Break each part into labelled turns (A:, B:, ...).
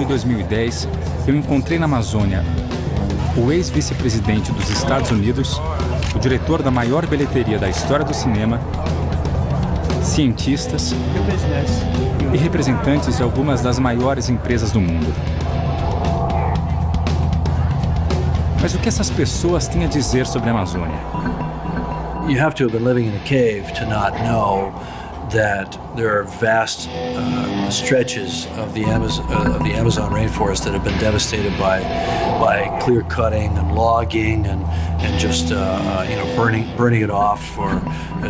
A: de 2010, eu encontrei na Amazônia o ex-vice-presidente dos Estados Unidos, o diretor da maior bilheteria da história do cinema, cientistas e representantes de algumas das maiores empresas do mundo. Mas o que essas pessoas têm a dizer sobre a Amazônia?
B: You have to have been living in a cave to not know that there are vast stretches of the Amazon rainforest that have been devastated by clear cutting and logging and just burning it off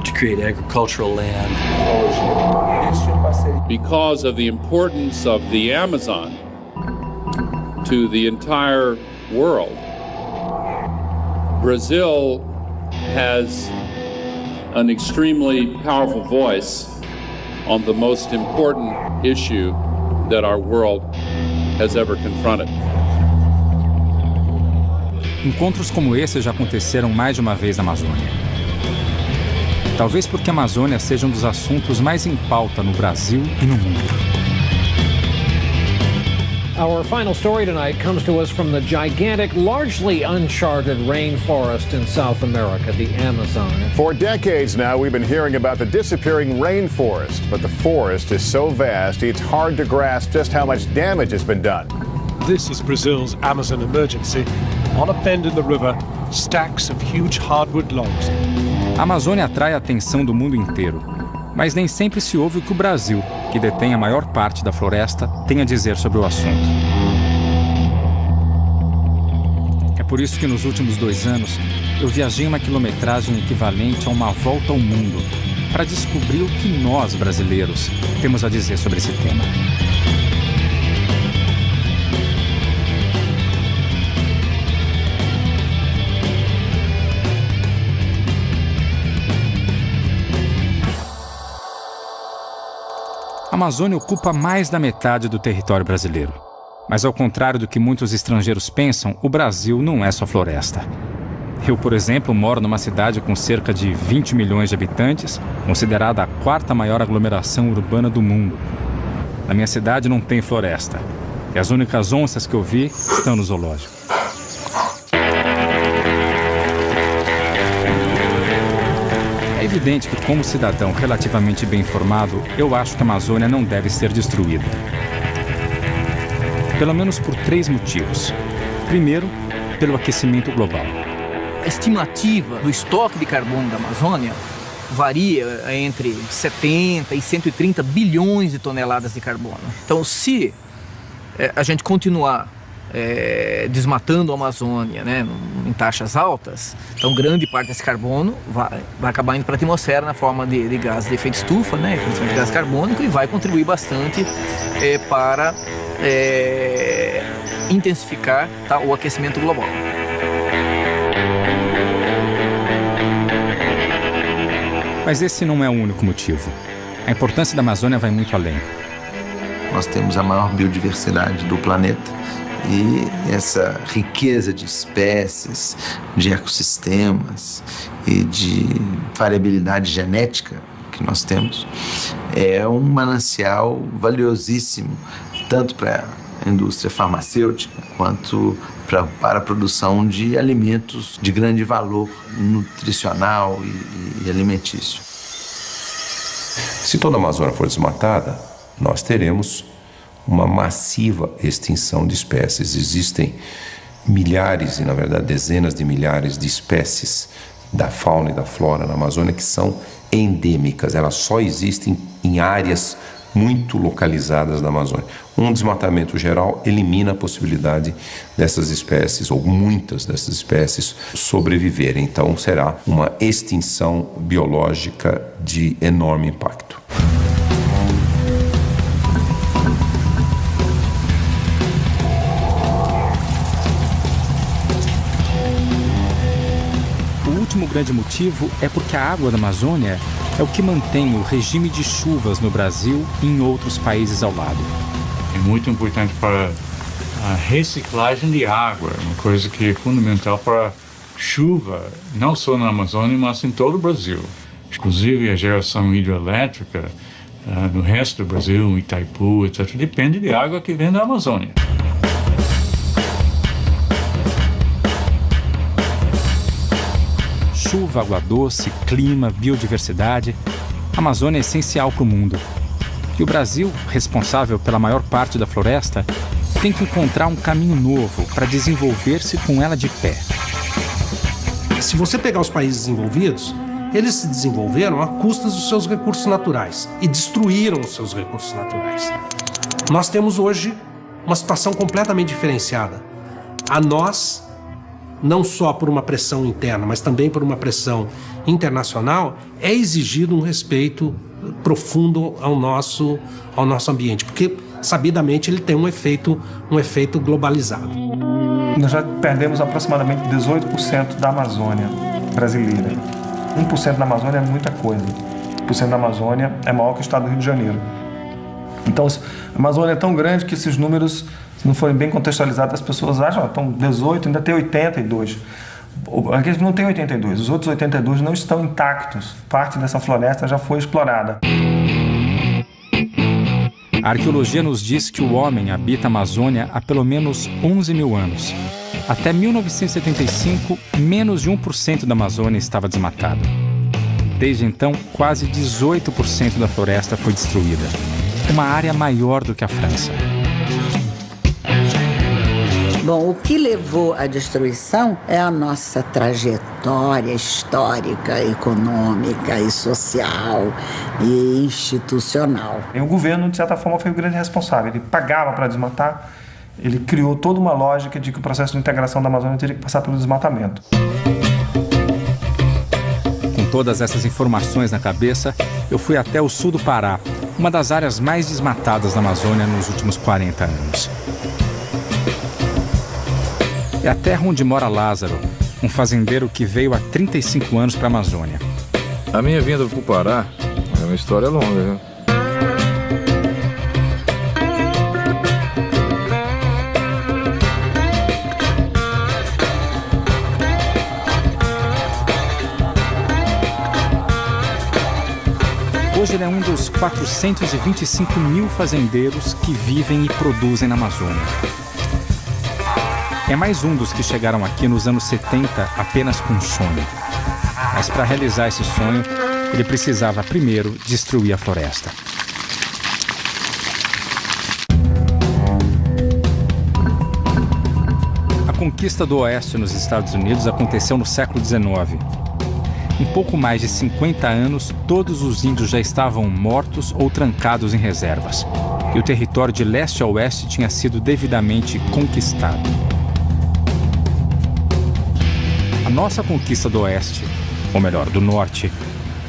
B: to create agricultural land.
C: Because of the importance of the Amazon to the entire world, Brazil has an extremely powerful voice on the most important issue that our world has ever confronted.
A: Encontros como esse já aconteceram mais de uma vez na Amazônia. Talvez porque a Amazônia seja um dos assuntos mais em pauta no Brasil e no mundo.
D: Our final story tonight comes to us from the gigantic, largely uncharted rainforest in South America, the Amazon.
E: For decades now, we've been hearing about the disappearing rainforest, but the forest is so vast, it's hard to grasp just how much damage has been done.
F: This is Brazil's Amazon emergency. On a bend in the river, stacks of huge hardwood logs.
A: A Amazônia atrai a atenção do mundo inteiro, mas nem sempre se ouve o que o Brasil, que detém a maior parte da floresta, tem a dizer sobre o assunto. É por isso que nos últimos 2 anos eu viajei uma quilometragem equivalente a uma volta ao mundo para descobrir o que nós, brasileiros, temos a dizer sobre esse tema. A Amazônia ocupa mais da metade do território brasileiro. Mas ao contrário do que muitos estrangeiros pensam, o Brasil não é só floresta. Eu, por exemplo, moro numa cidade com cerca de 20 milhões de habitantes, considerada a 4ª maior aglomeração urbana do mundo. Na minha cidade não tem floresta. E as únicas onças que eu vi estão no zoológico. É evidente que, como cidadão relativamente bem informado, eu acho que a Amazônia não deve ser destruída. Pelo menos por 3 motivos. Primeiro, pelo aquecimento global.
G: A estimativa do estoque de carbono da Amazônia varia entre 70 e 130 bilhões de toneladas de carbono. Então, se a gente continuar desmatando a Amazônia, né, em taxas altas, então grande parte desse carbono vai acabar indo para a atmosfera na forma de gás de efeito estufa, né, principalmente gás carbônico, e vai contribuir bastante para intensificar, tá, o aquecimento global.
A: Mas esse não é o único motivo. A importância da Amazônia vai muito além.
H: Nós temos a maior biodiversidade do planeta e essa riqueza de espécies, de ecossistemas e de variabilidade genética que nós temos é um manancial valiosíssimo, tanto para a indústria farmacêutica quanto para a produção de alimentos de grande valor nutricional e alimentício.
I: Se toda a Amazônia for desmatada, nós teremos uma massiva extinção de espécies. Existem milhares e, na verdade, dezenas de milhares de espécies da fauna e da flora na Amazônia que são endêmicas. Elas só existem em áreas muito localizadas da Amazônia. Um desmatamento geral elimina a possibilidade dessas espécies, ou muitas dessas espécies, sobreviverem. Então, será uma extinção biológica de enorme impacto.
A: O último grande motivo é porque a água da Amazônia é o que mantém o regime de chuvas no Brasil e em outros países ao lado.
J: É muito importante para a reciclagem de água, uma coisa que é fundamental para a chuva, não só na Amazônia, mas em todo o Brasil. Inclusive, a geração hidrelétrica no resto do Brasil, Itaipu, etc., depende de água que vem da Amazônia.
A: Chuva, água doce, clima, biodiversidade. A Amazônia é essencial para o mundo. E o Brasil, responsável pela maior parte da floresta, tem que encontrar um caminho novo para desenvolver-se com ela de pé.
K: Se você pegar os países desenvolvidos, eles se desenvolveram a custas dos seus recursos naturais e destruíram os seus recursos naturais. Nós temos hoje uma situação completamente diferenciada. A nós, não só por uma pressão interna, mas também por uma pressão internacional, é exigido um respeito profundo ao nosso ambiente, porque sabidamente ele tem um efeito globalizado.
L: Nós já perdemos aproximadamente 18% da Amazônia brasileira. 1% da Amazônia é muita coisa. 1% da Amazônia é maior que o estado do Rio de Janeiro. Então, a Amazônia é tão grande que esses números, se não forem bem contextualizados, as pessoas acham, então 18, ainda tem 82. Aqui não tem 82, os outros 82 não estão intactos. Parte dessa floresta já foi explorada.
A: A arqueologia nos diz que o homem habita a Amazônia há pelo menos 11 mil anos. Até 1975, menos de 1% da Amazônia estava desmatada. Desde então, quase 18% da floresta foi destruída. Uma área maior do que a França.
M: Bom, o que levou à destruição é a nossa trajetória histórica, econômica e social e institucional.
L: E o governo, de certa forma, foi o grande responsável. Ele pagava para desmatar, ele criou toda uma lógica de que o processo de integração da Amazônia teria que passar pelo desmatamento.
A: Com todas essas informações na cabeça, eu fui até o sul do Pará, uma das áreas mais desmatadas da Amazônia nos últimos 40 anos. É a terra onde mora Lázaro, um fazendeiro que veio há 35 anos para a Amazônia.
N: A minha vinda para o Pará é uma história longa, viu?
A: Hoje ele é um dos 425 mil fazendeiros que vivem e produzem na Amazônia. É mais um dos que chegaram aqui nos anos 70 apenas com um sonho. Mas para realizar esse sonho, ele precisava primeiro destruir a floresta. A conquista do Oeste nos Estados Unidos aconteceu no século XIX. Em pouco mais de 50 anos, todos os índios já estavam mortos ou trancados em reservas. E o território de leste a oeste tinha sido devidamente conquistado. A nossa conquista do Oeste, ou melhor, do Norte,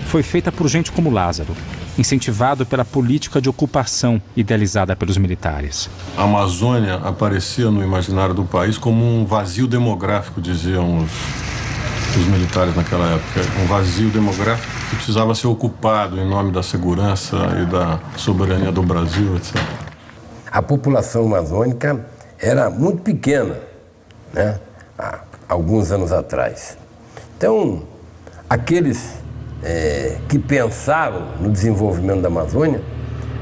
A: foi feita por gente como Lázaro, incentivado pela política de ocupação idealizada pelos militares.
O: A Amazônia aparecia no imaginário do país como um vazio demográfico, diziam os militares naquela época. Um vazio demográfico que precisava ser ocupado em nome da segurança e da soberania do Brasil, etc.
P: A população amazônica era muito pequena, né? Há alguns anos atrás. Então, aqueles que pensaram no desenvolvimento da Amazônia,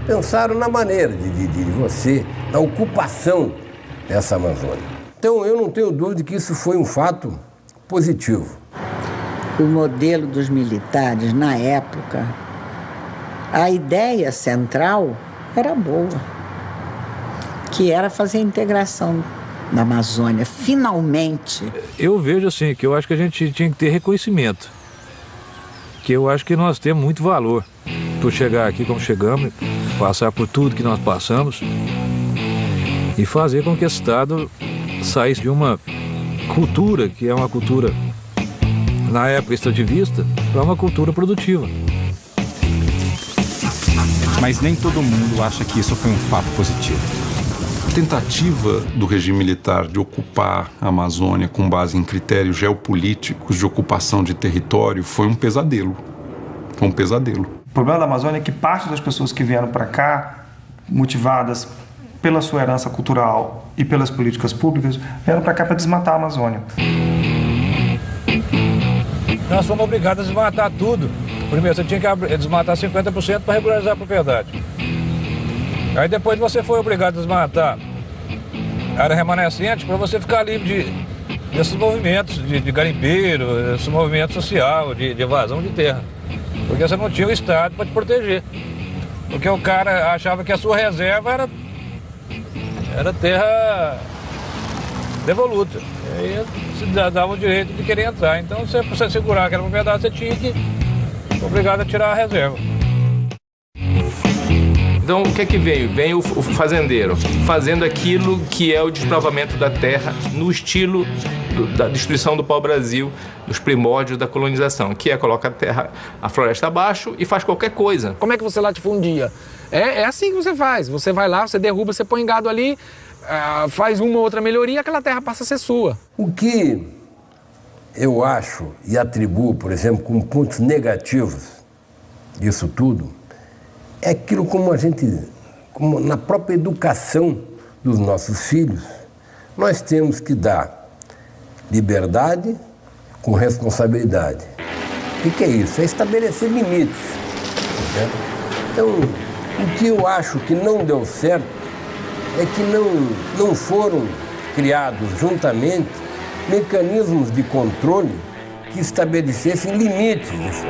P: pensaram na maneira de você, na ocupação dessa Amazônia. Então, eu não tenho dúvida que isso foi um fato positivo.
M: O modelo dos militares, na época, a ideia central era boa, que era fazer a integração da Amazônia, finalmente.
N: Eu vejo assim, que eu acho que a gente tinha que ter reconhecimento, que eu acho que nós temos muito valor por chegar aqui como chegamos, passar por tudo que nós passamos e fazer com que esse Estado saísse de uma cultura, que é uma cultura, na época extrativista, para uma cultura produtiva.
A: Mas nem todo mundo acha que isso foi um fato positivo.
Q: A tentativa do regime militar de ocupar a Amazônia com base em critérios geopolíticos de ocupação de território foi um pesadelo. Foi um pesadelo.
L: O problema da Amazônia é que parte das pessoas que vieram para cá, motivadas pela sua herança cultural e pelas políticas públicas, vieram para cá para desmatar a Amazônia.
N: Nós somos obrigados a desmatar tudo Primeiro você tinha que desmatar 50% para regularizar a propriedade. Aí depois você foi obrigado a desmatar a área remanescente para você ficar livre desses movimentos de garimpeiro, esse movimento social, de evasão de terra. Porque você não tinha o Estado para te proteger. Porque o cara achava que a sua reserva era terra devoluta. E aí se dava o direito de querer entrar. Então, para você segurar aquela propriedade, você tinha que ser obrigado a tirar a reserva.
R: Então, o que é que veio? Vem o fazendeiro fazendo aquilo que é o desbravamento da terra no estilo da destruição do pau-brasil, dos primórdios da colonização, que é colocar a floresta abaixo e faz qualquer coisa.
S: Como é que você latifundia? É assim que você faz. Você vai lá, você derruba, você põe gado ali, faz uma ou outra melhoria, aquela terra passa a ser sua.
P: O que eu acho e atribuo, por exemplo, como pontos negativos disso tudo, é aquilo como na própria educação dos nossos filhos, nós temos que dar liberdade com responsabilidade. O que é isso? É estabelecer limites. Né? Então, o que eu acho que não deu certo é que não foram criados juntamente mecanismos de controle que estabelecessem limites disso.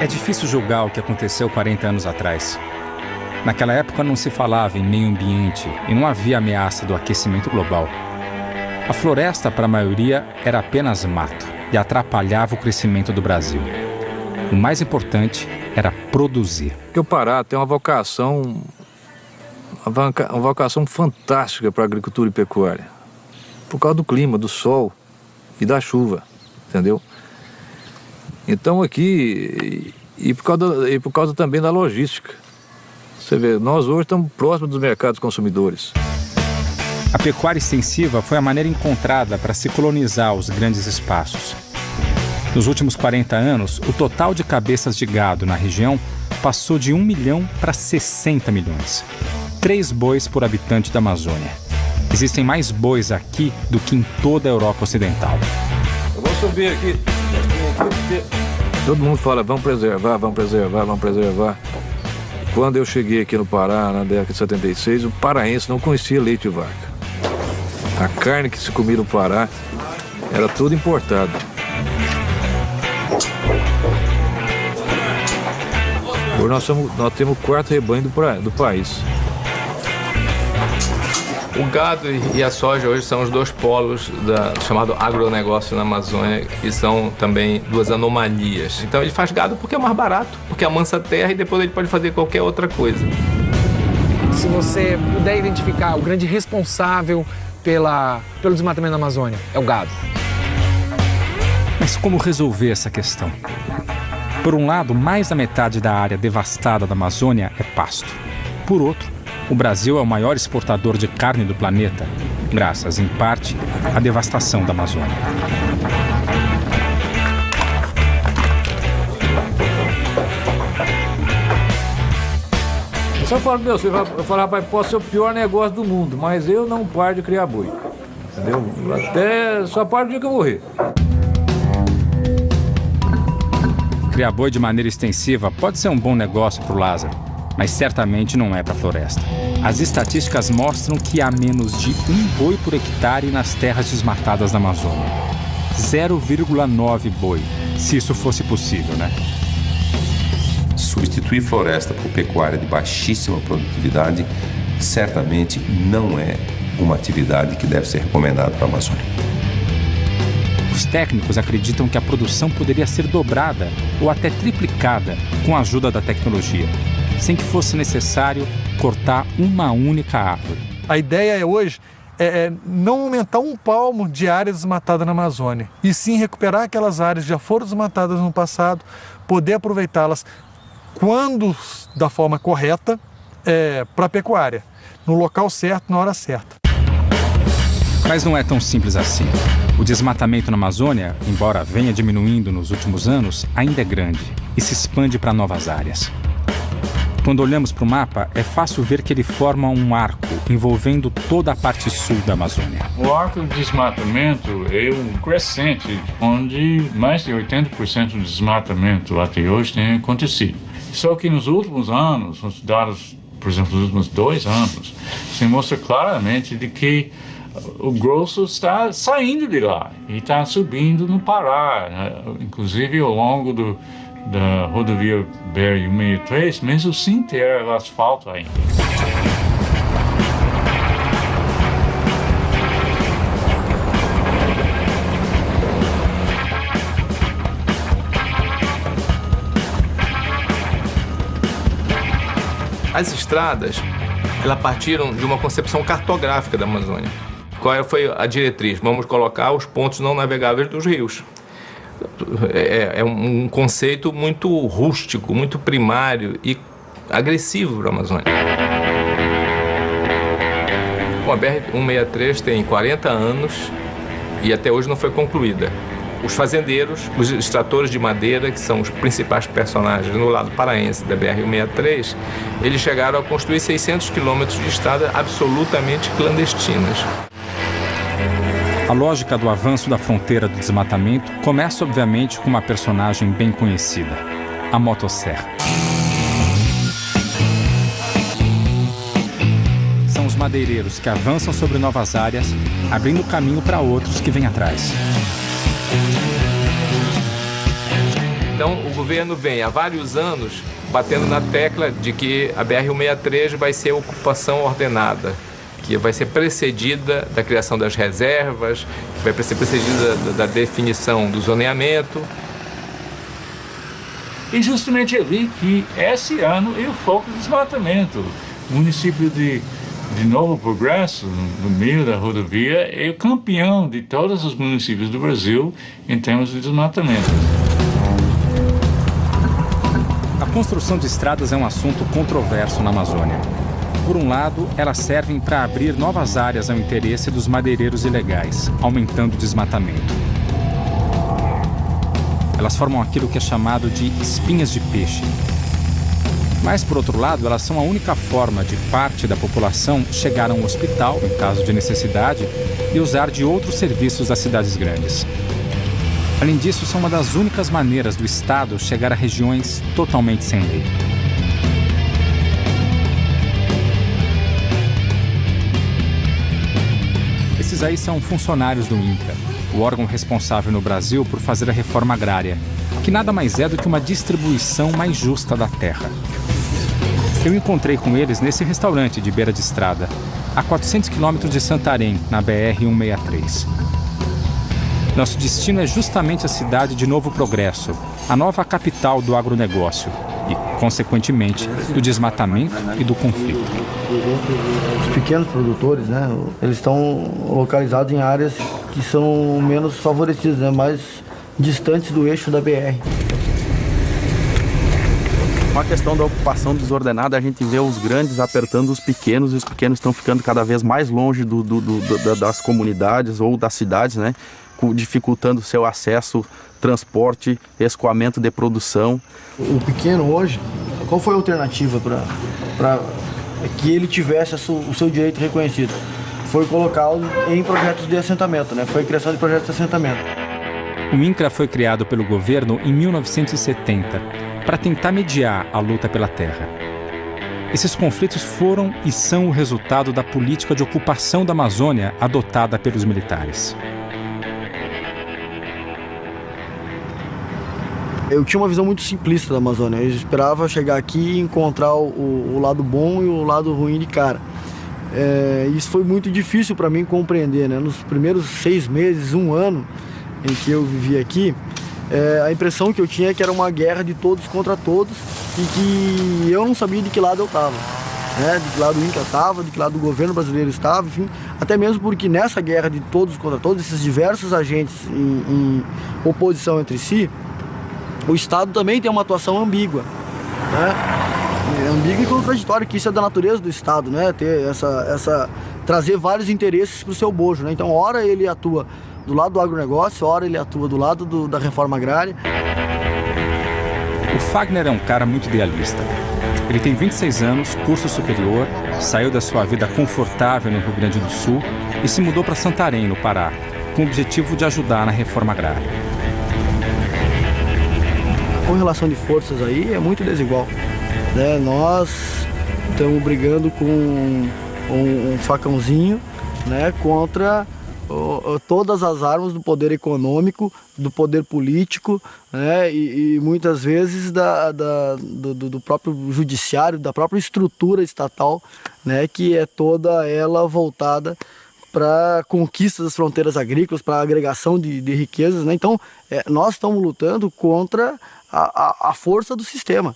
A: É difícil julgar o que aconteceu 40 anos atrás. Naquela época não se falava em meio ambiente e não havia ameaça do aquecimento global. A floresta, para a maioria, era apenas mato e atrapalhava o crescimento do Brasil. O mais importante era produzir.
N: Porque o Pará tem uma vocação fantástica para a agricultura e pecuária. Por causa do clima, do sol e da chuva, entendeu? Então aqui, e por causa também da logística. Você vê, nós hoje estamos próximos dos mercados consumidores.
A: A pecuária extensiva foi a maneira encontrada para se colonizar os grandes espaços. Nos últimos 40 anos, o total de cabeças de gado na região passou de 1 milhão para 60 milhões. 3 bois por habitante da Amazônia. Existem mais bois aqui do que em toda a Europa Ocidental.
N: Eu vou subir aqui. Todo mundo fala, vamos preservar, vamos preservar, vamos preservar. Quando eu cheguei aqui no Pará, na década de 76, o paraense não conhecia leite de vaca. A carne que se comia no Pará era tudo importado. Hoje nós temos o 4º rebanho do país.
R: O gado e a soja hoje são os 2 polos do chamado agronegócio na Amazônia, que são também 2 anomalias. Então ele faz gado porque é mais barato, porque amansa a terra e depois ele pode fazer qualquer outra coisa.
S: Se você puder identificar o grande responsável pelo desmatamento da Amazônia, é o gado.
A: Mas como resolver essa questão? Por um lado, mais da metade da área devastada da Amazônia é pasto. Por outro, o Brasil é o maior exportador de carne do planeta, graças, em parte, à devastação da Amazônia.
N: Eu só falo pro meu filho, eu falo, rapaz, pode ser o pior negócio do mundo, mas eu não paro de criar boi. Entendeu? Até só paro no dia que eu morrer.
A: Criar boi de maneira extensiva pode ser um bom negócio para o Lázaro, mas certamente não é para a floresta. As estatísticas mostram que há menos de 1 boi por hectare nas terras desmatadas da Amazônia. 0,9 boi, se isso fosse possível, né?
I: Substituir floresta por pecuária de baixíssima produtividade certamente não é uma atividade que deve ser recomendada para a Amazônia.
A: Os técnicos acreditam que a produção poderia ser dobrada ou até triplicada com a ajuda da tecnologia, sem que fosse necessário cortar uma única árvore.
T: A ideia hoje é não aumentar 1 palmo de área desmatada na Amazônia, e sim recuperar aquelas áreas que já foram desmatadas no passado, poder aproveitá-las quando da forma correta para a pecuária, no local certo, na hora certa.
A: Mas não é tão simples assim. O desmatamento na Amazônia, embora venha diminuindo nos últimos anos, ainda é grande e se expande para novas áreas. Quando olhamos para o mapa, é fácil ver que ele forma um arco envolvendo toda a parte sul da Amazônia.
J: O arco de desmatamento é um crescente, onde mais de 80% do desmatamento até hoje tem acontecido. Só que nos últimos anos, os dados, por exemplo, nos últimos 2 anos, se mostra claramente de que o grosso está saindo de lá e está subindo no Pará, né? Inclusive ao longo da rodovia BR-163, mesmo sem ter asfalto ainda.
R: As estradas, elas partiram de uma concepção cartográfica da Amazônia. Qual foi a diretriz? Vamos colocar os pontos não navegáveis dos rios. É um conceito muito rústico, muito primário e agressivo para a Amazônia. Bom, a BR-163 tem 40 anos e até hoje não foi concluída. Os fazendeiros, os extratores de madeira, que são os principais personagens no lado paraense da BR-163, eles chegaram a construir 600 quilômetros de estrada absolutamente clandestinas.
A: A lógica do avanço da fronteira do desmatamento começa, obviamente, com uma personagem bem conhecida, a motosserra. São os madeireiros que avançam sobre novas áreas, abrindo caminho para outros que vêm atrás.
R: Então, o governo vem há vários anos batendo na tecla de que a BR-163 vai ser ocupação ordenada, que vai ser precedida da criação das reservas, que vai ser precedida da definição do zoneamento.
J: E justamente ali que esse ano é o foco do desmatamento. O município de Novo Progresso, no meio da rodovia, é o campeão de todos os municípios do Brasil em termos de desmatamento.
A: A construção de estradas é um assunto controverso na Amazônia. Por um lado, elas servem para abrir novas áreas ao interesse dos madeireiros ilegais, aumentando o desmatamento. Elas formam aquilo que é chamado de espinhas de peixe. Mas, por outro lado, elas são a única forma de parte da população chegar a um hospital, em caso de necessidade, e usar de outros serviços das cidades grandes. Além disso, são uma das únicas maneiras do Estado chegar a regiões totalmente sem lei. Esses aí são funcionários do INCRA, o órgão responsável no Brasil por fazer a reforma agrária, que nada mais é do que uma distribuição mais justa da terra. Eu encontrei com eles nesse restaurante de beira de estrada, a 400 quilômetros de Santarém, na BR-163. Nosso destino é justamente a cidade de Novo Progresso, a nova capital do agronegócio e, consequentemente, do desmatamento e do conflito.
U: Os pequenos produtores, né, eles estão localizados em áreas que são menos favorecidas, né, mais distantes do eixo da BR.
V: Com a questão da ocupação desordenada, a gente vê os grandes apertando os pequenos e os pequenos estão ficando cada vez mais longe das comunidades ou das cidades, né? Dificultando seu acesso, transporte, escoamento de produção.
U: O pequeno hoje, qual foi a alternativa para que ele tivesse o seu direito reconhecido? Foi colocá-lo em projetos de assentamento, né? Foi a criação de projetos de assentamento.
A: O INCRA foi criado pelo governo em 1970 para tentar mediar a luta pela terra. Esses conflitos foram e são o resultado da política de ocupação da Amazônia adotada pelos militares.
U: Eu tinha uma visão muito simplista da Amazônia. Eu esperava chegar aqui e encontrar o lado bom e o lado ruim de cara. Isso foi muito difícil para mim compreender, né? Nos primeiros 6 meses, 1 ano em que eu vivi aqui, a impressão que eu tinha é que era uma guerra de todos contra todos e que eu não sabia de que lado eu estava. Né? De que lado o INCRA estava, de que lado o governo brasileiro estava, enfim. Até mesmo porque nessa guerra de todos contra todos, esses diversos agentes em oposição entre si, o Estado também tem uma atuação ambígua, né? Ambígua e contraditória, que isso é da natureza do Estado, né? Ter trazer vários interesses para o seu bojo, né? Então, ora ele atua do lado do agronegócio, ora ele atua do lado da reforma agrária.
A: O Fagner é um cara muito idealista. Ele tem 26 anos, curso superior, saiu da sua vida confortável no Rio Grande do Sul e se mudou para Santarém, no Pará, com o objetivo de ajudar na reforma agrária.
U: A correlação de forças aí é muito desigual, né? Nós estamos brigando com um facãozinho, né, contra todas as armas do poder econômico, do poder político, né, e muitas vezes do próprio judiciário, da própria estrutura estatal, né, que é toda ela voltada para a conquista das fronteiras agrícolas, para a agregação de riquezas, né? Então, nós estamos lutando contra a força do sistema.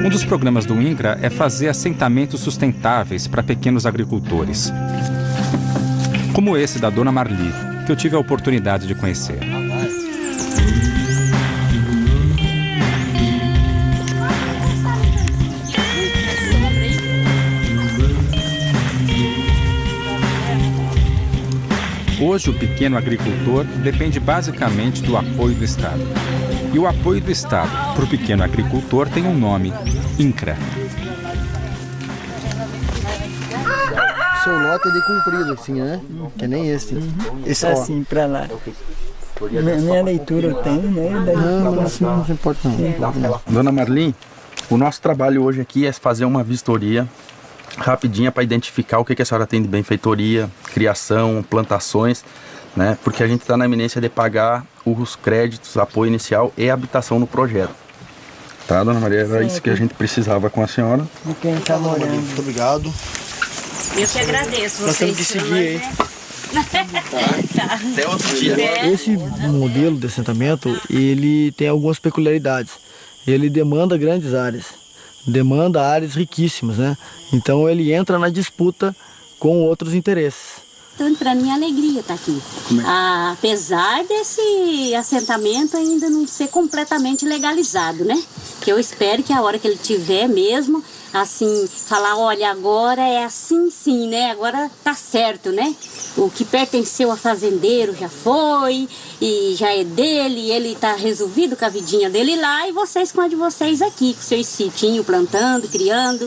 A: Um dos programas do INCRA é fazer assentamentos sustentáveis para pequenos agricultores. Como esse da Dona Marli, que eu tive a oportunidade de conhecer. Hoje, o pequeno agricultor depende basicamente do apoio do Estado. E o apoio do Estado para o pequeno agricultor tem um nome: INCRA.
U: Seu nota de comprido, assim, né? Que nem esse. Esse
B: assim, para lá. Minha leitura eu tenho, né?
U: Não, assim não se importa não.
V: Dona Marli, o nosso trabalho hoje aqui é fazer uma vistoria rapidinha para identificar o que a senhora tem de benfeitoria, criação, plantações, né? Porque a gente está na iminência de pagar os créditos, apoio inicial e habitação no projeto. Tá, Dona Maria? Era isso que a gente precisava com a senhora.
B: De quem está morando.
U: Muito obrigado.
C: Eu que agradeço.
U: Nós temos que seguir aí.
C: Tá.
U: Até outro dia. Esse modelo de assentamento, ele tem algumas peculiaridades. Ele demanda grandes áreas, demanda áreas riquíssimas, né? Então ele entra na disputa com outros interesses.
C: Tanto para mim é alegria estar aqui. Apesar desse assentamento ainda não ser completamente legalizado, né? Que eu espero que a hora que ele tiver mesmo, assim, falar, olha, agora é assim sim, né? Agora tá certo, né? O que pertenceu a fazendeiro já foi, e já é dele, ele tá resolvido com a vidinha dele lá, e vocês com a de vocês aqui, com seus sitinhos, plantando, criando.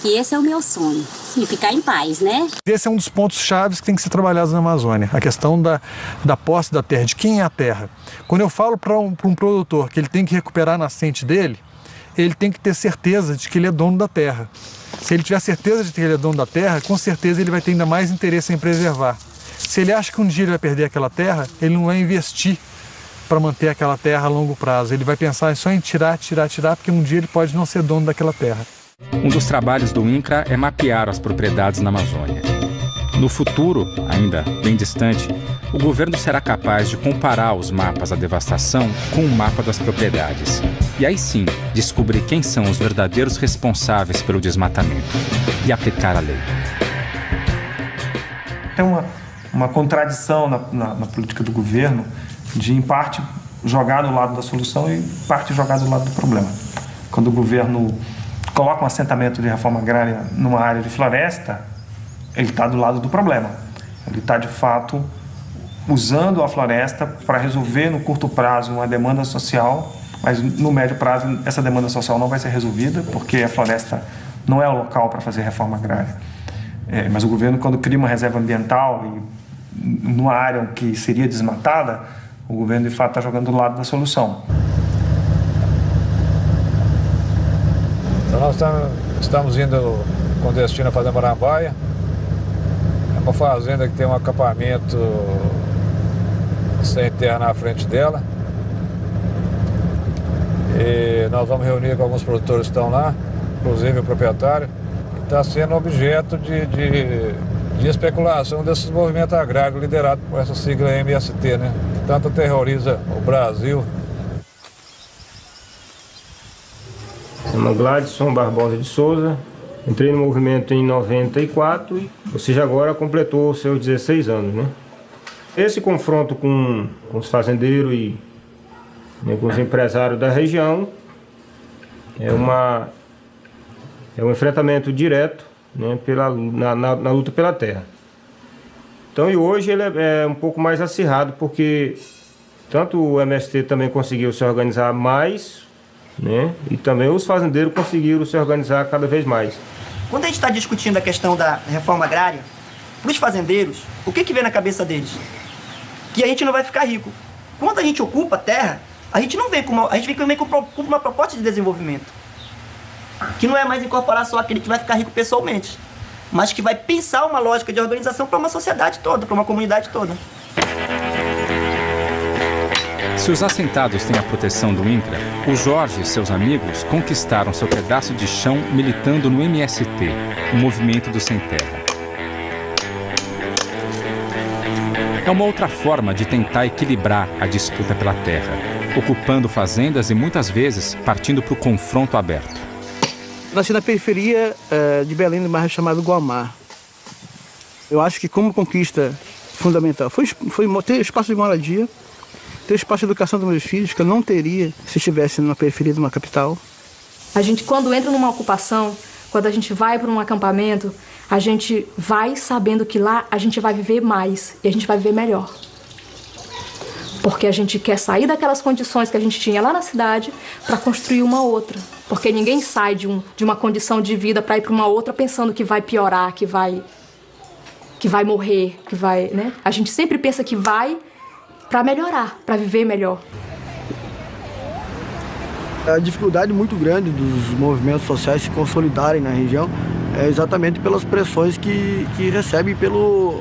C: E esse é o meu sonho, e ficar em paz, né?
T: Esse é um dos pontos chaves que tem que ser trabalhados na Amazônia, a questão da posse da terra, de quem é a terra. Quando eu falo para um produtor que ele tem que recuperar a nascente dele, ele tem que ter certeza de que ele é dono da terra. Se ele tiver certeza de que ele é dono da terra, com certeza ele vai ter ainda mais interesse em preservar. Se ele acha que um dia ele vai perder aquela terra, ele não vai investir para manter aquela terra a longo prazo. Ele vai pensar só em tirar, porque um dia ele pode não ser dono daquela terra.
A: Um dos trabalhos do INCRA é mapear as propriedades na Amazônia. No futuro, ainda bem distante, o governo será capaz de comparar os mapas da devastação com o mapa das propriedades. E aí sim, descobrir quem são os verdadeiros responsáveis pelo desmatamento e aplicar a lei.
L: Tem uma contradição na política do governo de, em parte, jogar do lado da solução e, em parte, jogar do lado do problema. Quando o governo coloca um assentamento de reforma agrária numa área de floresta, ele está do lado do problema. Ele está, de fato, usando a floresta para resolver, no curto prazo, uma demanda social, mas no médio prazo essa demanda social não vai ser resolvida, porque a floresta não é o local para fazer reforma agrária. Mas o governo, quando cria uma reserva ambiental e numa área que seria desmatada, o governo, de fato, está jogando do lado da solução.
N: Então nós estamos indo com destino a Fazenda Marambaia. É uma fazenda que tem um acampamento sem terra na frente dela. E nós vamos reunir com alguns produtores que estão lá, inclusive o proprietário. Está sendo objeto de especulação desses movimentos agrários liderados por essa sigla MST, né? Que tanto terroriza o Brasil.
W: Chama Gladson Barbosa de Souza. Entrei no movimento em 94, ou seja, agora completou seus 16 anos, né? Esse confronto com os fazendeiros e com os empresários da região é um enfrentamento direto né, na luta pela terra. Então, e hoje ele é um pouco mais acirrado, porque tanto o MST também conseguiu se organizar mais, né, e também os fazendeiros conseguiram se organizar cada vez mais.
D: Quando a gente está discutindo a questão da reforma agrária, para os fazendeiros, o que vem na cabeça deles? Que a gente não vai ficar rico. Quando a gente ocupa a terra, a gente vem com uma proposta de desenvolvimento. Que não é mais incorporar só aquele que vai ficar rico pessoalmente, mas que vai pensar uma lógica de organização para uma sociedade toda, para uma comunidade toda.
A: Se os assentados têm a proteção do INCRA, o Jorge e seus amigos conquistaram seu pedaço de chão militando no MST, o Movimento do Sem Terra. É uma outra forma de tentar equilibrar a disputa pela terra, ocupando fazendas e muitas vezes partindo para o confronto aberto.
E: Nasci na periferia de Belém, num bairro chamado Guamá. Eu acho que como conquista fundamental foi ter espaço de moradia, ter espaço de educação dos meus filhos, que eu não teria se estivesse numa periferia de uma capital.
F: A gente, quando entra numa ocupação, quando a gente vai para um acampamento, a gente vai sabendo que lá a gente vai viver mais e a gente vai viver melhor. Porque a gente quer sair daquelas condições que a gente tinha lá na cidade para construir uma outra. Porque ninguém sai de uma condição de vida para ir para uma outra pensando que vai piorar, que vai morrer, que vai, né? A gente sempre pensa que vai para melhorar, para viver melhor.
U: A dificuldade muito grande dos movimentos sociais se consolidarem na região é exatamente pelas pressões que recebem pelo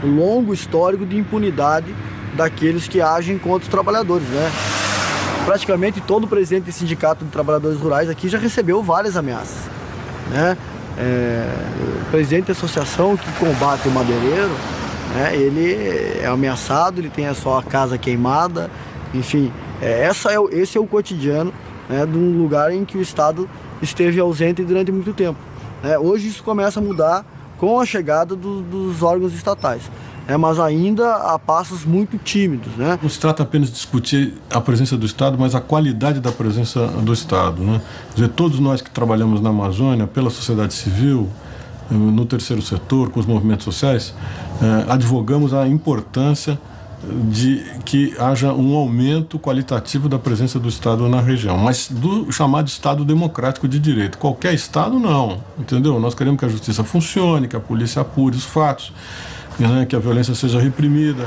U: longo histórico de impunidade daqueles que agem contra os trabalhadores, né? Praticamente todo presidente do Sindicato de Trabalhadores Rurais aqui já recebeu várias ameaças, né? O presidente da associação que combate o madeireiro, né, ele é ameaçado, ele tem a sua casa queimada, enfim, esse é o cotidiano, né, de um lugar em que o Estado esteve ausente durante muito tempo. Hoje isso começa a mudar com a chegada dos órgãos estatais, mas ainda há passos muito tímidos, né?
O: Não se trata apenas de discutir a presença do Estado, mas a qualidade da presença do Estado, né? Quer dizer, todos nós que trabalhamos na Amazônia, pela sociedade civil, no terceiro setor, com os movimentos sociais, advogamos a importância de que haja um aumento qualitativo da presença do Estado na região, mas do chamado Estado democrático de direito. Qualquer Estado não, entendeu? Nós queremos que a justiça funcione, que a polícia apure os fatos, né, que a violência seja reprimida.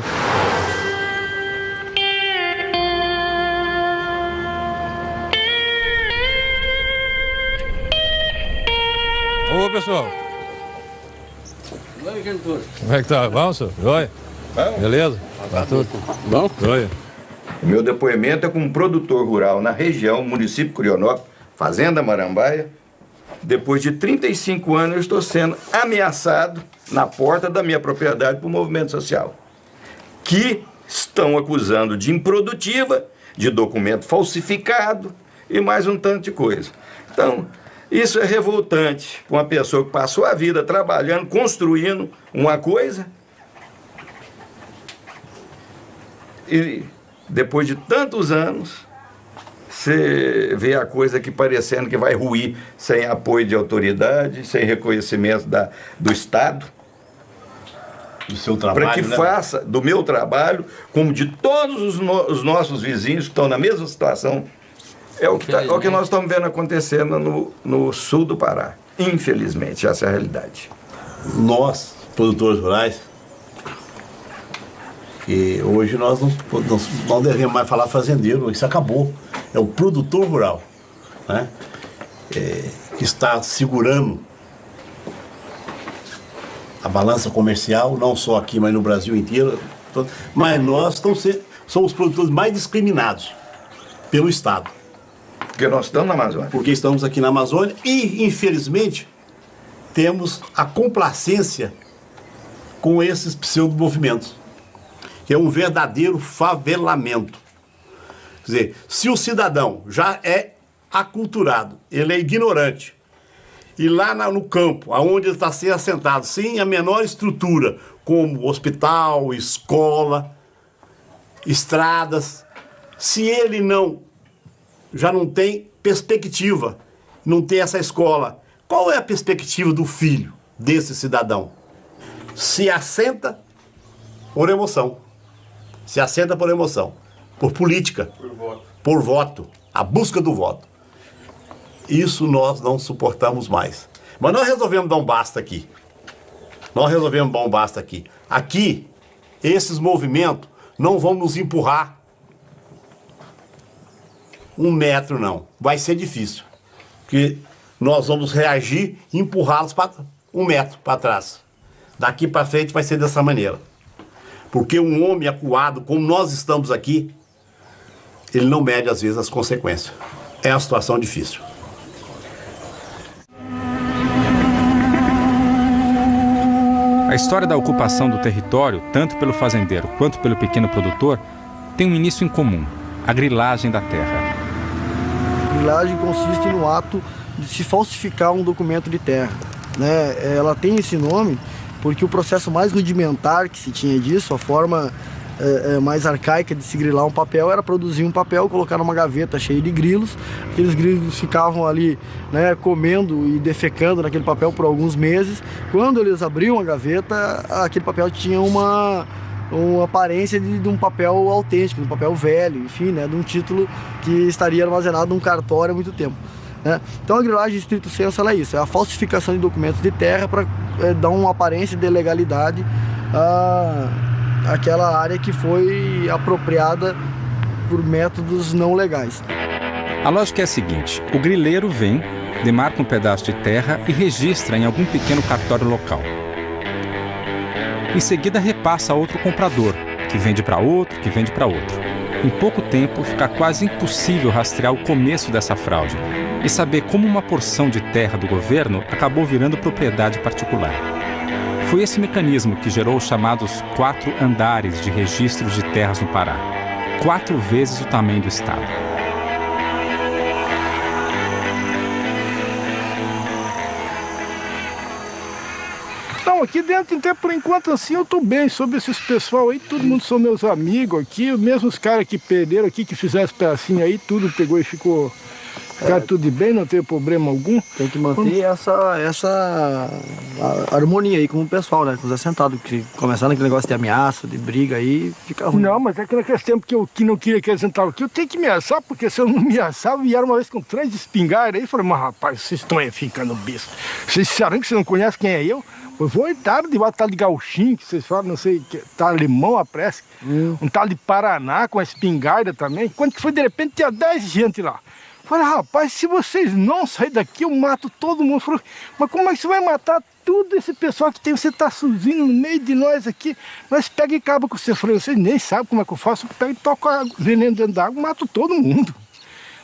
N: Ô, pessoal. Como é que tá? Vamos, senhor? Oi? Beleza? Tá tudo bom? Oi.
X: O meu depoimento é como produtor rural na região, município Curionópolis, Fazenda Marambaia. Depois de 35 anos, eu estou sendo ameaçado na porta da minha propriedade por movimento social, que estão acusando de improdutiva, de documento falsificado e mais um tanto de coisa. Então, isso é revoltante para uma pessoa que passou a vida trabalhando, construindo uma coisa, e depois de tantos anos, você vê a coisa que parecendo que vai ruir sem apoio de autoridade, sem reconhecimento do Estado.
Y: Do seu trabalho,
X: para que faça do meu trabalho, como de todos os nossos vizinhos que estão na mesma situação. É o que nós estamos vendo acontecendo no sul do Pará. Infelizmente, essa é a realidade.
Y: Nós, produtores rurais, e hoje nós não devemos mais falar fazendeiro, isso acabou. É o produtor rural, né? Que está segurando a balança comercial, não só aqui, mas no Brasil inteiro. Mas nós somos os produtores mais discriminados pelo Estado.
X: Porque nós estamos na Amazônia.
Y: Porque estamos aqui na Amazônia e, infelizmente, temos a complacência com esses pseudo-movimentos, que é um verdadeiro favelamento. Quer dizer, se o cidadão já é aculturado, ele é ignorante, e lá no campo, onde ele está sendo assentado, sem a menor estrutura, como hospital, escola, estradas, se ele já não tem perspectiva, não tem essa escola Qual é a perspectiva do filho desse cidadão? Se assenta por emoção. Se assenta por emoção. Por política. Por voto. A busca do voto. Isso nós não suportamos mais. Mas nós resolvemos dar um basta aqui. Aqui, esses movimentos não vão nos empurrar 1 metro, não. Vai ser difícil. Porque nós vamos reagir e empurrá-los 1 metro para trás. Daqui para frente vai ser dessa maneira. Porque um homem acuado, como nós estamos aqui, ele não mede, às vezes, as consequências. É uma situação difícil.
A: A história da ocupação do território, tanto pelo fazendeiro quanto pelo pequeno produtor, tem um início em comum: a grilagem da terra.
U: A grilagem consiste no ato de se falsificar um documento de terra, né? Ela tem esse nome porque o processo mais rudimentar que se tinha disso, a forma mais arcaica de se grilar um papel, era produzir um papel, colocar numa gaveta cheia de grilos. Aqueles grilos ficavam ali, né, comendo e defecando naquele papel por alguns meses. Quando eles abriam a gaveta, aquele papel tinha uma aparência de um papel autêntico, de um papel velho, enfim, né, de um título que estaria armazenado num cartório há muito tempo, né? Então a grilagem, em estrito senso, ela é isso, é a falsificação de documentos de terra para dar uma aparência de legalidade àquela área que foi apropriada por métodos não legais.
A: A lógica é a seguinte: o grileiro vem, demarca um pedaço de terra e registra em algum pequeno cartório local. Em seguida repassa a outro comprador, que vende para outro, que vende para outro. Em pouco tempo fica quase impossível rastrear o começo dessa fraude e saber como uma porção de terra do governo acabou virando propriedade particular. Foi esse mecanismo que gerou os chamados 4 andares de registros de terras no Pará, 4 vezes o tamanho do estado.
G: Não, aqui dentro, então, por enquanto, assim, eu tô bem. Sobre esses pessoal aí, todo mundo são meus amigos aqui. Mesmo os caras que perderam aqui, que fizeram esse pedacinho aí, tudo pegou e ficou... Ficar tudo bem, não teve problema algum.
U: Tem que manter essa harmonia aí com o pessoal, né? Com os assentados, que começando aquele negócio de ameaça, de briga aí, fica ruim.
G: Não, mas é que naquele tempo que não queria que eles entravam aqui, eu tenho que ameaçar, porque se eu não ameaçava, vieram uma vez com 3 espingardas aí, falei, mas rapaz, vocês estão aí ficando besta. Vocês disseram que vocês não conhecem quem é eu? Eu vou entrar de tal de gauchinho, que vocês falam, não sei, que tá alemão a pressa, um tal de Paraná com a espingarda também. Quando que foi, de repente, tinha 10 gente lá. Falei, rapaz, se vocês não saírem daqui, eu mato todo mundo. Falei, mas como é que você vai matar todo esse pessoal que tem? Você tá sozinho no meio de nós aqui. Nós pega e acaba com você. Falei, vocês nem sabem como é que eu faço. Eu pego e toco veneno dentro da água, mato todo mundo.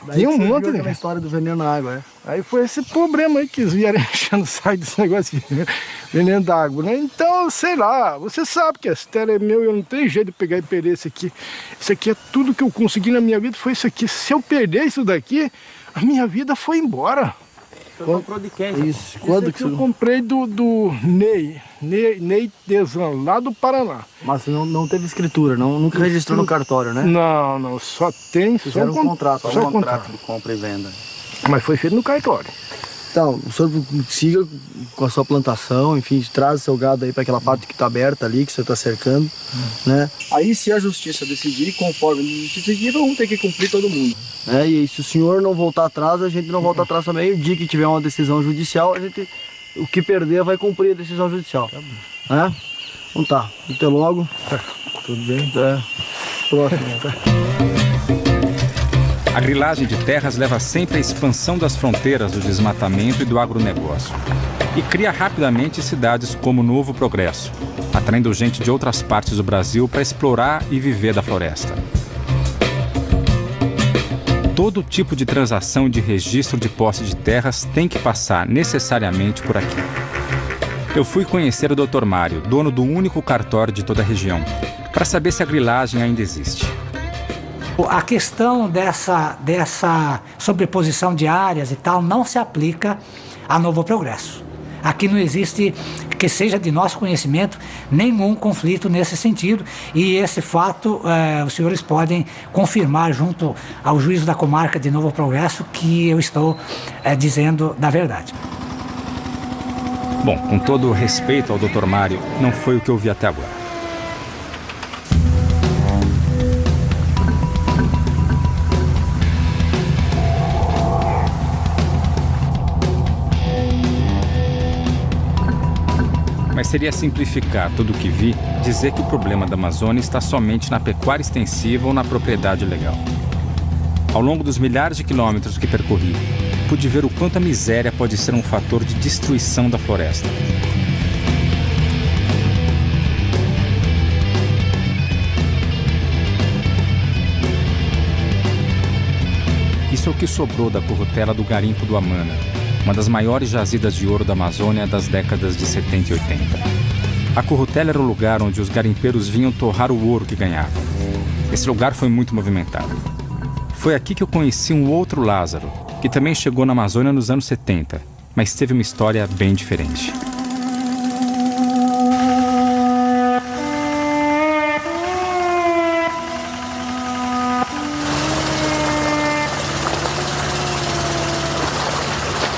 U: Daí tem um monte de história do veneno na água, é.
G: Aí foi esse problema aí que eles vieram enchendo o saco desse negócio de veneno da água, né? Então, sei lá, você sabe que essa terra é meu e eu não tenho jeito de pegar e perder isso aqui. Isso aqui é tudo que eu consegui na minha vida, foi isso aqui. Se eu perder isso daqui, a minha vida foi embora.
U: Você comprou de quem?
G: Isso. Quando que eu comprei do Ney Desan, lá do Paraná.
U: Mas você não teve escritura, nunca registrou no cartório, né?
G: Não, só tem...
U: Fizeram um contrato,
G: só
U: um contrato de compra e venda.
G: Mas foi feito no cartório.
U: Então, o senhor siga com a sua plantação, enfim, traz o seu gado aí para aquela parte que está aberta ali, que você está cercando, né? Aí, se a justiça decidir, conforme a justiça decidir, vamos ter que cumprir todo mundo. Né? E se o senhor não voltar atrás, a gente não volta atrás também. O dia que tiver uma decisão judicial, o que perder vai cumprir a decisão judicial. Né? Então tá, até logo. Tudo bem? Próximo.
A: A grilagem de terras leva sempre à expansão das fronteiras do desmatamento e do agronegócio. E cria rapidamente cidades como Novo Progresso, atraindo gente de outras partes do Brasil para explorar e viver da floresta. Todo tipo de transação e de registro de posse de terras tem que passar necessariamente por aqui. Eu fui conhecer o Dr. Mário, dono do único cartório de toda a região, para saber se a grilagem ainda existe.
H: A questão dessa sobreposição de áreas e tal não se aplica a Novo Progresso. Aqui não existe, que seja de nosso conhecimento, nenhum conflito nesse sentido, e esse fato os senhores podem confirmar junto ao juízo da comarca de Novo Progresso que eu estou dizendo da verdade.
A: Bom, com todo o respeito ao Dr. Mário, não foi o que eu vi até agora. Mas seria simplificar tudo o que vi, dizer que o problema da Amazônia está somente na pecuária extensiva ou na propriedade legal. Ao longo dos milhares de quilômetros que percorri, pude ver o quanto a miséria pode ser um fator de destruição da floresta. Isso é o que sobrou da currutela do garimpo do Amana, uma das maiores jazidas de ouro da Amazônia das décadas de 70 e 80. A currutela era o lugar onde os garimpeiros vinham torrar o ouro que ganhavam. Esse lugar foi muito movimentado. Foi aqui que eu conheci um outro Lázaro, que também chegou na Amazônia nos anos 70, mas teve uma história bem diferente.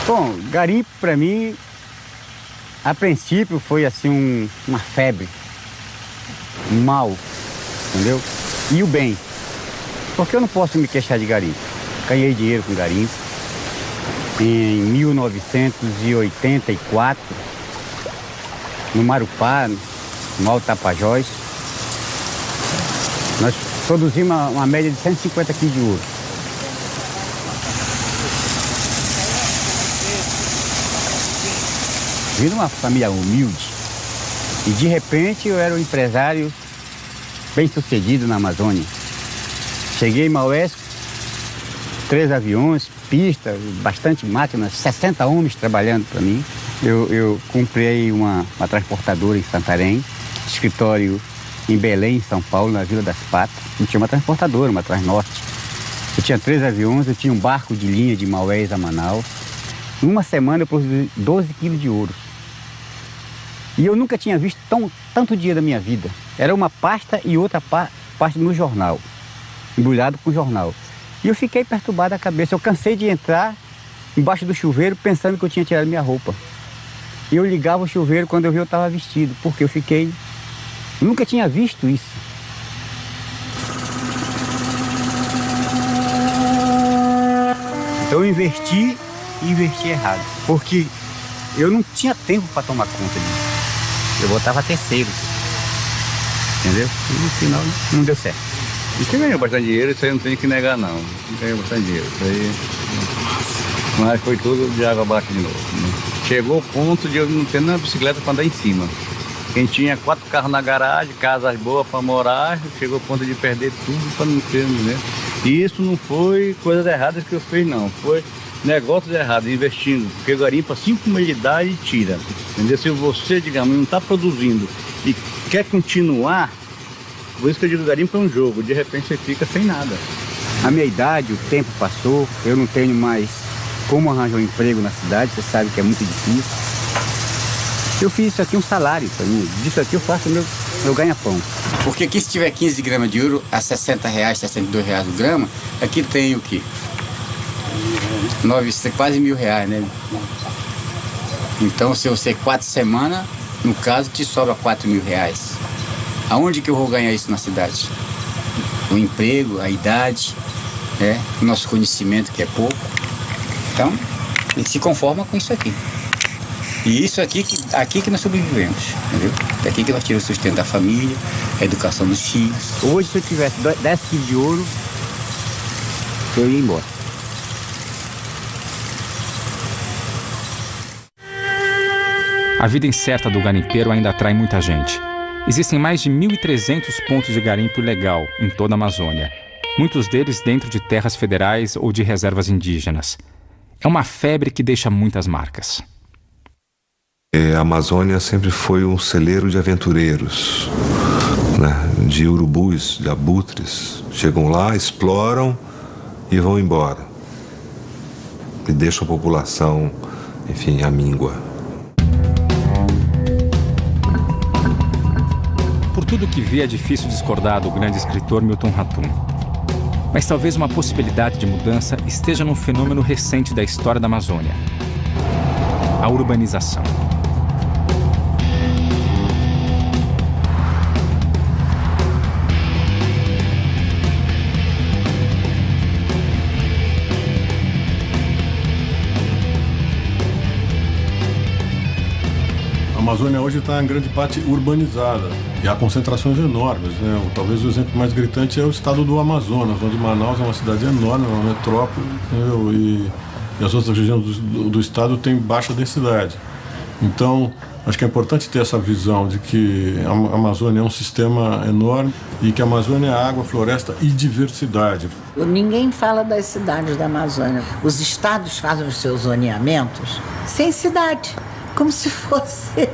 K: Bom, garimpo para mim, a princípio foi assim uma febre, um mal, entendeu? E o bem, porque eu não posso me queixar de garimpo. Ganhei dinheiro com garimpo em 1984, no Marupá, no Alto Tapajós. Nós produzimos uma média de 150 quilos de ouro. Vim de uma família humilde e de repente eu era um empresário bem sucedido na Amazônia. Cheguei em Maués, 3 aviões, pista, bastante máquinas, 60 homens trabalhando para mim. Eu comprei uma transportadora em Santarém, escritório em Belém, em São Paulo, na Vila das Patas. Eu tinha uma transportadora, uma Transnorte. Eu tinha 3 aviões, eu tinha um barco de linha de Maués a Manaus. Em uma semana eu produzi 12 quilos de ouro. E eu nunca tinha visto tanto dinheiro da minha vida. Era uma pasta e outra pasta no jornal, embrulhado com jornal. E eu fiquei perturbado a cabeça. Eu cansei de entrar embaixo do chuveiro pensando que eu tinha tirado minha roupa. E eu ligava o chuveiro quando eu vi eu estava vestido, porque eu nunca tinha visto isso. Então eu investi errado, porque eu não tinha tempo para tomar conta disso. Eu botava terceiros, entendeu? E no final não deu certo.
M: E quem ganhou bastante dinheiro, isso aí não tem que negar não. Ganhou bastante dinheiro, isso aí... Mas foi tudo de água abaixo de novo, né? Chegou o ponto de eu não ter nenhuma bicicleta para andar em cima. Quem tinha 4 carros na garagem, casas boas para morar, chegou ao ponto de perder tudo para não ter, né? E isso não foi coisas erradas que eu fiz não, foi negócios errados, investindo, porque garimpa 5 meses de idade e tira, entendeu? Se você, digamos, não está produzindo e quer continuar, por isso que eu digo, garimpo é um jogo, de repente você fica sem nada.
K: A minha idade, o tempo passou, eu não tenho mais como arranjar um emprego na cidade, você sabe que é muito difícil. Eu fiz isso aqui um salário para mim, disso aqui eu faço meu ganha-pão. Porque aqui se tiver 15 gramas de ouro a R$60, R$62 o grama, aqui tem o quê? Quase R$1.000, né? Então se você 4 semanas, no caso te sobra R$4.000. Aonde que eu vou ganhar isso na cidade? O emprego, a idade, né? O nosso conhecimento que é pouco. Então, a gente se conforma com isso aqui. E isso aqui que nós sobrevivemos, entendeu? Daqui que nós tiramos o sustento da família, a educação dos filhos. Hoje, se eu tivesse 10 quilos de ouro, eu ia embora.
A: A vida incerta do garimpeiro ainda atrai muita gente. Existem mais de 1.300 pontos de garimpo ilegal em toda a Amazônia, muitos deles dentro de terras federais ou de reservas indígenas. É uma febre que deixa muitas marcas.
P: A Amazônia sempre foi um celeiro de aventureiros, né? De urubus, de abutres. Chegam lá, exploram e vão embora. E deixam a população, enfim, à míngua.
A: Por tudo que vi, é difícil discordar do grande escritor Milton Ratum. Mas talvez uma possibilidade de mudança esteja num fenômeno recente da história da Amazônia: a urbanização.
O: Amazônia hoje está em grande parte urbanizada e há concentrações enormes, né? Talvez o exemplo mais gritante é o estado do Amazonas, onde Manaus é uma cidade enorme, uma metrópole, entendeu? E as outras regiões do estado têm baixa densidade. Então, acho que é importante ter essa visão de que a Amazônia é um sistema enorme e que a Amazônia é água, floresta e diversidade.
I: Ninguém fala das cidades da Amazônia. Os estados fazem os seus zoneamentos sem cidade, como se fosse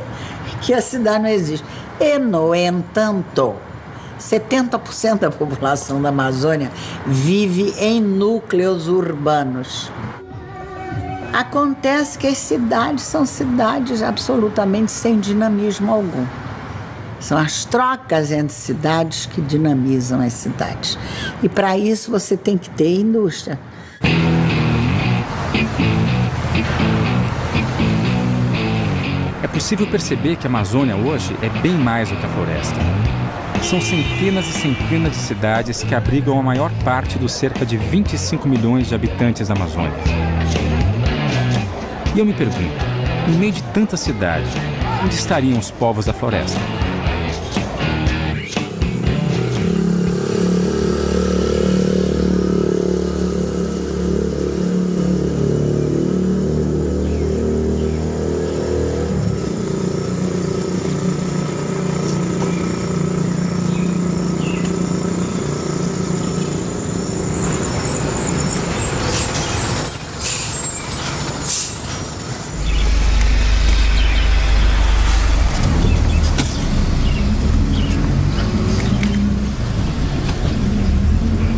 I: que a cidade não existe. E, no entanto, 70% da população da Amazônia vive em núcleos urbanos. Acontece que as cidades são cidades absolutamente sem dinamismo algum. São as trocas entre cidades que dinamizam as cidades. E para isso você tem que ter indústria.
A: É possível perceber que a Amazônia hoje é bem mais do que a floresta. São centenas e centenas de cidades que abrigam a maior parte dos cerca de 25 milhões de habitantes da Amazônia. E eu me pergunto, no meio de tanta cidade, onde estariam os povos da floresta?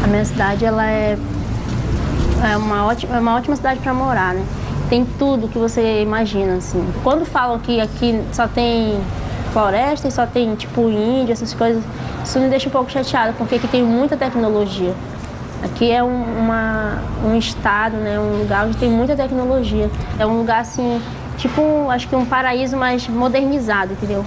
J: A minha cidade, ela é uma ótima cidade para morar, né? Tem tudo que você imagina, assim. Quando falam que aqui só tem floresta e só tem, tipo, índio, essas coisas, isso me deixa um pouco chateada, porque aqui tem muita tecnologia. Aqui é um estado, né? Um lugar onde tem muita tecnologia. É um lugar, assim, tipo, acho que um paraíso mais modernizado, entendeu?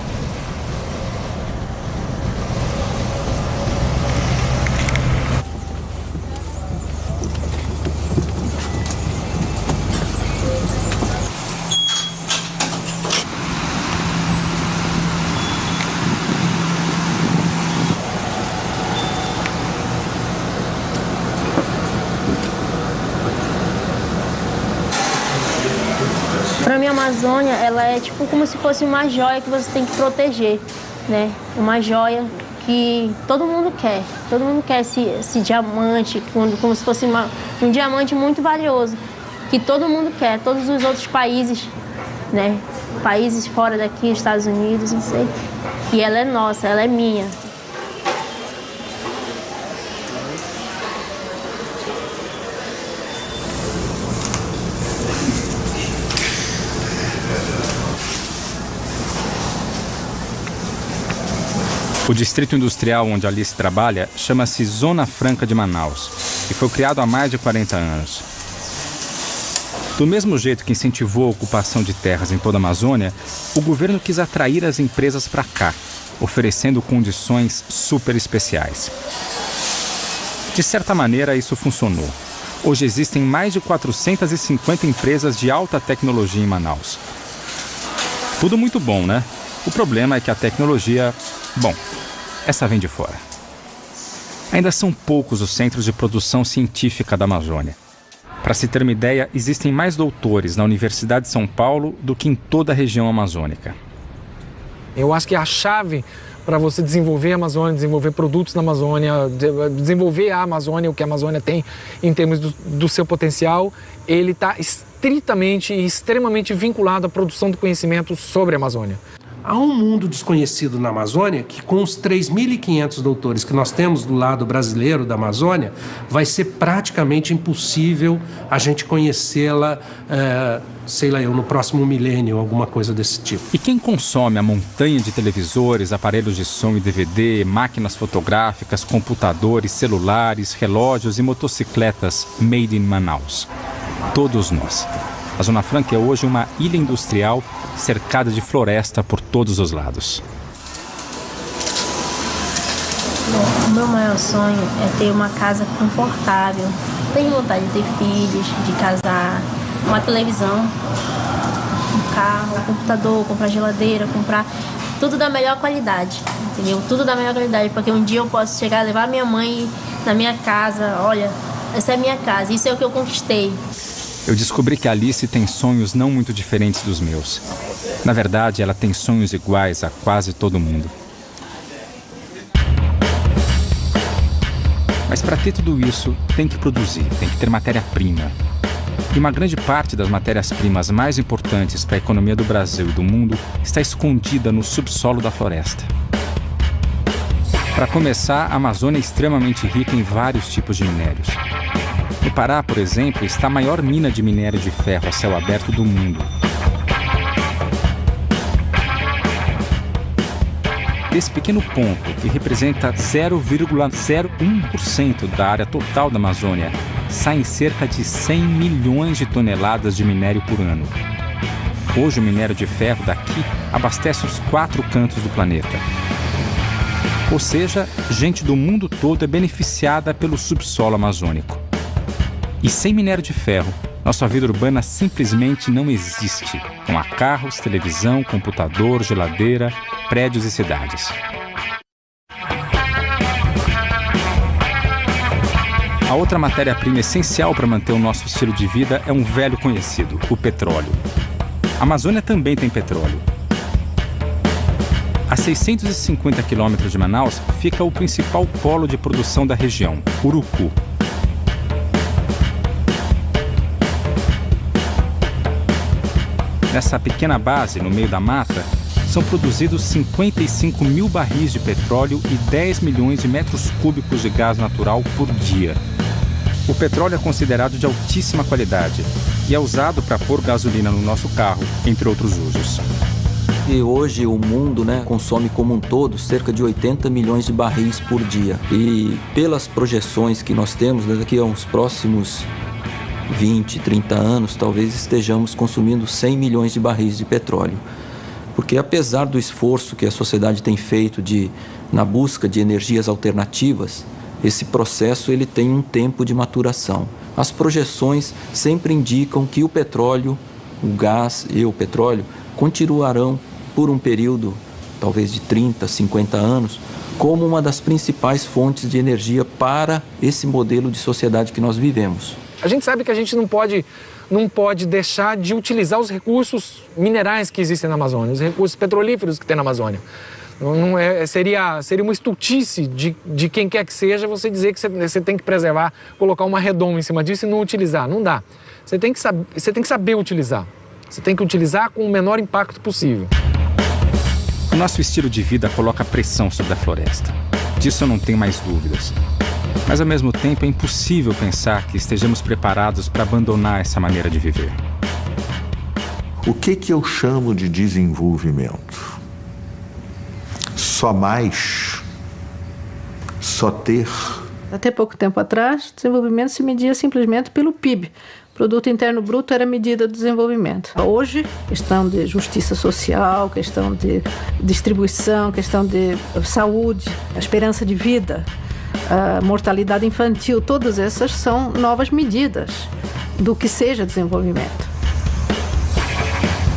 J: Para mim, a Amazônia, ela é tipo como se fosse uma joia que você tem que proteger, né? Uma joia que todo mundo quer. Todo mundo quer esse diamante, como se fosse um diamante muito valioso, que todo mundo quer, todos os outros países, né? Países fora daqui, Estados Unidos, não sei. E ela é nossa, ela é minha.
A: O distrito industrial onde Alice trabalha chama-se Zona Franca de Manaus e foi criado há mais de 40 anos. Do mesmo jeito que incentivou a ocupação de terras em toda a Amazônia, o governo quis atrair as empresas para cá, oferecendo condições super especiais. De certa maneira, isso funcionou. Hoje existem mais de 450 empresas de alta tecnologia em Manaus. Tudo muito bom, né? O problema é que a tecnologia... Bom, essa vem de fora. Ainda são poucos os centros de produção científica da Amazônia. Para se ter uma ideia, existem mais doutores na Universidade de São Paulo do que em toda a região amazônica.
Q: Eu acho que a chave para você desenvolver a Amazônia, desenvolver produtos na Amazônia, desenvolver a Amazônia, o que a Amazônia tem em termos do seu potencial, ele está estritamente e extremamente vinculado à produção do conhecimento sobre a Amazônia.
R: Há um mundo desconhecido na Amazônia que, com os 3.500 doutores que nós temos do lado brasileiro da Amazônia, vai ser praticamente impossível a gente conhecê-la, sei lá eu, no próximo milênio, alguma coisa desse tipo.
A: E quem consome a montanha de televisores, aparelhos de som e DVD, máquinas fotográficas, computadores, celulares, relógios e motocicletas made in Manaus? Todos nós. A Zona Franca é hoje uma ilha industrial cercada de floresta por todos os lados.
J: O meu maior sonho é ter uma casa confortável. Tenho vontade de ter filhos, de casar, uma televisão. carro, computador, comprar geladeira, comprar tudo da melhor qualidade, entendeu? Tudo da melhor qualidade, porque um dia eu posso chegar e levar minha mãe na minha casa, olha, essa é a minha casa, isso é o que eu conquistei.
A: Eu descobri que a Alice tem sonhos não muito diferentes dos meus. Na verdade, ela tem sonhos iguais a quase todo mundo. Mas para ter tudo isso, tem que produzir, tem que ter matéria-prima. E uma grande parte das matérias-primas mais importantes para a economia do Brasil e do mundo está escondida no subsolo da floresta. Para começar, a Amazônia é extremamente rica em vários tipos de minérios. No Pará, por exemplo, está a maior mina de minério de ferro a céu aberto do mundo. Desse pequeno ponto, que representa 0,01% da área total da Amazônia, saem cerca de 100 milhões de toneladas de minério por ano. Hoje, o minério de ferro daqui abastece os 4 cantos do planeta. Ou seja, gente do mundo todo é beneficiada pelo subsolo amazônico. E sem minério de ferro, nossa vida urbana simplesmente não existe. Não há carros, televisão, computador, geladeira, prédios e cidades. A outra matéria-prima essencial para manter o nosso estilo de vida é um velho conhecido, o petróleo. A Amazônia também tem petróleo. A 650 quilômetros de Manaus fica o principal polo de produção da região, Urucu. Nessa pequena base, no meio da mata, são produzidos 55 mil barris de petróleo e 10 milhões de metros cúbicos de gás natural por dia. O petróleo é considerado de altíssima qualidade e é usado para pôr gasolina no nosso carro, entre outros usos.
B: E hoje o mundo, consome como um todo cerca de 80 milhões de barris por dia. E pelas projeções que nós temos, daqui a uns próximos 20, 30 anos, talvez estejamos consumindo 100 milhões de barris de petróleo. Porque apesar do esforço que a sociedade tem feito na busca de energias alternativas, esse processo ele tem um tempo de maturação. As projeções sempre indicam que o petróleo, o gás e o petróleo continuarão por um período, talvez de 30, 50 anos, como uma das principais fontes de energia para esse modelo de sociedade que nós vivemos.
Q: A gente sabe que a gente não pode deixar de utilizar os recursos minerais que existem na Amazônia, os recursos petrolíferos que tem na Amazônia. Seria uma estultice de quem quer que seja você dizer que você tem que preservar, colocar uma redoma em cima disso e não utilizar. Não dá. Você tem que saber utilizar. Você tem que utilizar com o menor impacto possível.
A: O nosso estilo de vida coloca pressão sobre a floresta. Disso eu não tenho mais dúvidas. Mas, ao mesmo tempo, é impossível pensar que estejamos preparados para abandonar essa maneira de viver.
C: O que eu chamo de desenvolvimento? Só mais? Só ter?
S: Até pouco tempo atrás, desenvolvimento se media simplesmente pelo PIB. Produto Interno Bruto era a medida do desenvolvimento. Hoje, questão de justiça social, questão de distribuição, questão de saúde, a esperança de vida, a mortalidade infantil, todas essas são novas medidas do que seja desenvolvimento.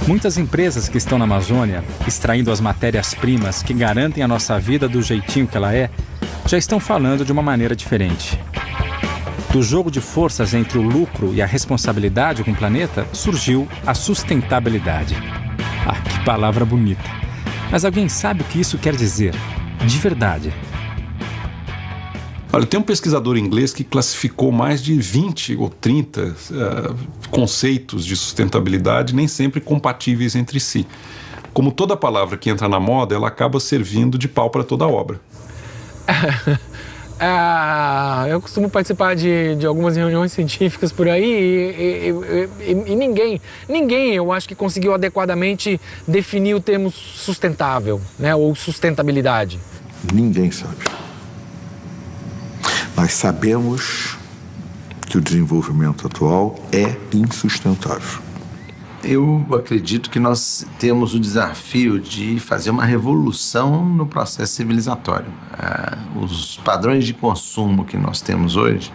A: Muitas empresas que estão na Amazônia, extraindo as matérias-primas que garantem a nossa vida do jeitinho que ela é, já estão falando de uma maneira diferente. Do jogo de forças entre o lucro e a responsabilidade com o planeta, surgiu a sustentabilidade. Ah, que palavra bonita! Mas alguém sabe o que isso quer dizer? De verdade.
O: Olha, tem um pesquisador inglês que classificou mais de 20 ou 30 conceitos de sustentabilidade, nem sempre compatíveis entre si. Como toda palavra que entra na moda, ela acaba servindo de pau para toda obra.
Q: Eu costumo participar de algumas reuniões científicas por aí e ninguém, eu acho que conseguiu adequadamente definir o termo sustentável, ou sustentabilidade.
C: Ninguém sabe. Nós sabemos que o desenvolvimento atual é insustentável.
T: Eu acredito que nós temos o desafio de fazer uma revolução no processo civilizatório. Os padrões de consumo que nós temos hoje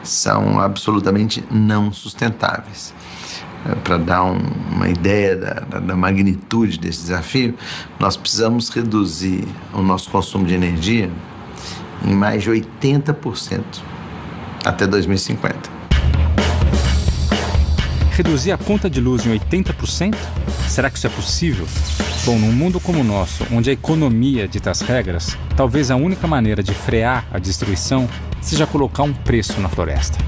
T: são absolutamente não sustentáveis. para dar uma ideia da magnitude desse desafio, nós precisamos reduzir o nosso consumo de energia em mais de 80% até 2050.
A: Reduzir a conta de luz em 80%? Será que isso é possível? Bom, num mundo como o nosso, onde a economia dita as regras, talvez a única maneira de frear a destruição seja colocar um preço na floresta.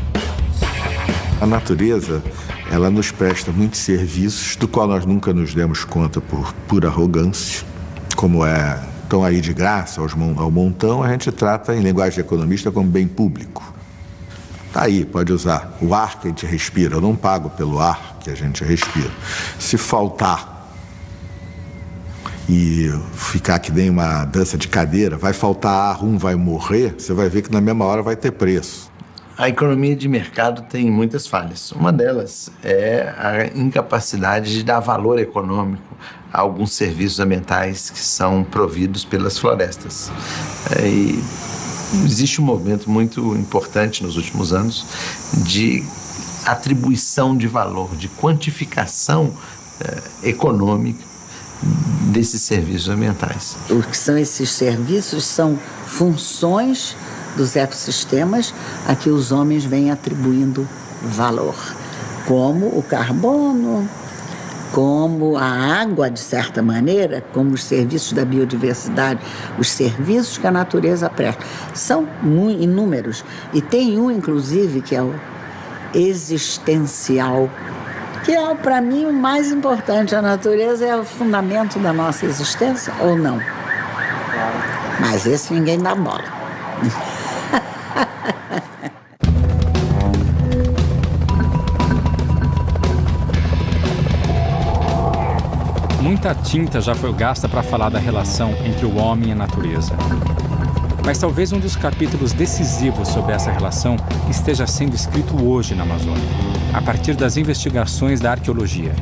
C: A natureza, ela nos presta muitos serviços, do qual nós nunca nos demos conta por pura arrogância, como estão aí de graça ao montão, a gente trata, em linguagem de economista, como bem público. Tá aí, pode usar o ar que a gente respira, eu não pago pelo ar que a gente respira. Se faltar e ficar que nem uma dança de cadeira, vai faltar ar, um vai morrer, você vai ver que na mesma hora vai ter preço.
T: A economia de mercado tem muitas falhas. Uma delas é a incapacidade de dar valor econômico a alguns serviços ambientais que são providos pelas florestas. E existe um movimento muito importante nos últimos anos de atribuição de valor, de quantificação econômica desses serviços ambientais.
I: O que são esses serviços são funções dos ecossistemas a que os homens vêm atribuindo valor, como o carbono, como a água, de certa maneira, como os serviços da biodiversidade, os serviços que a natureza presta. São inúmeros. E tem um, inclusive, que é o existencial, que é, para mim, o mais importante. A natureza é o fundamento da nossa existência, ou não? Mas esse ninguém dá bola.
A: Muita tinta já foi gasta para falar da relação entre o homem e a natureza. Mas talvez um dos capítulos decisivos sobre essa relação esteja sendo escrito hoje na Amazônia, a partir das investigações da arqueologia.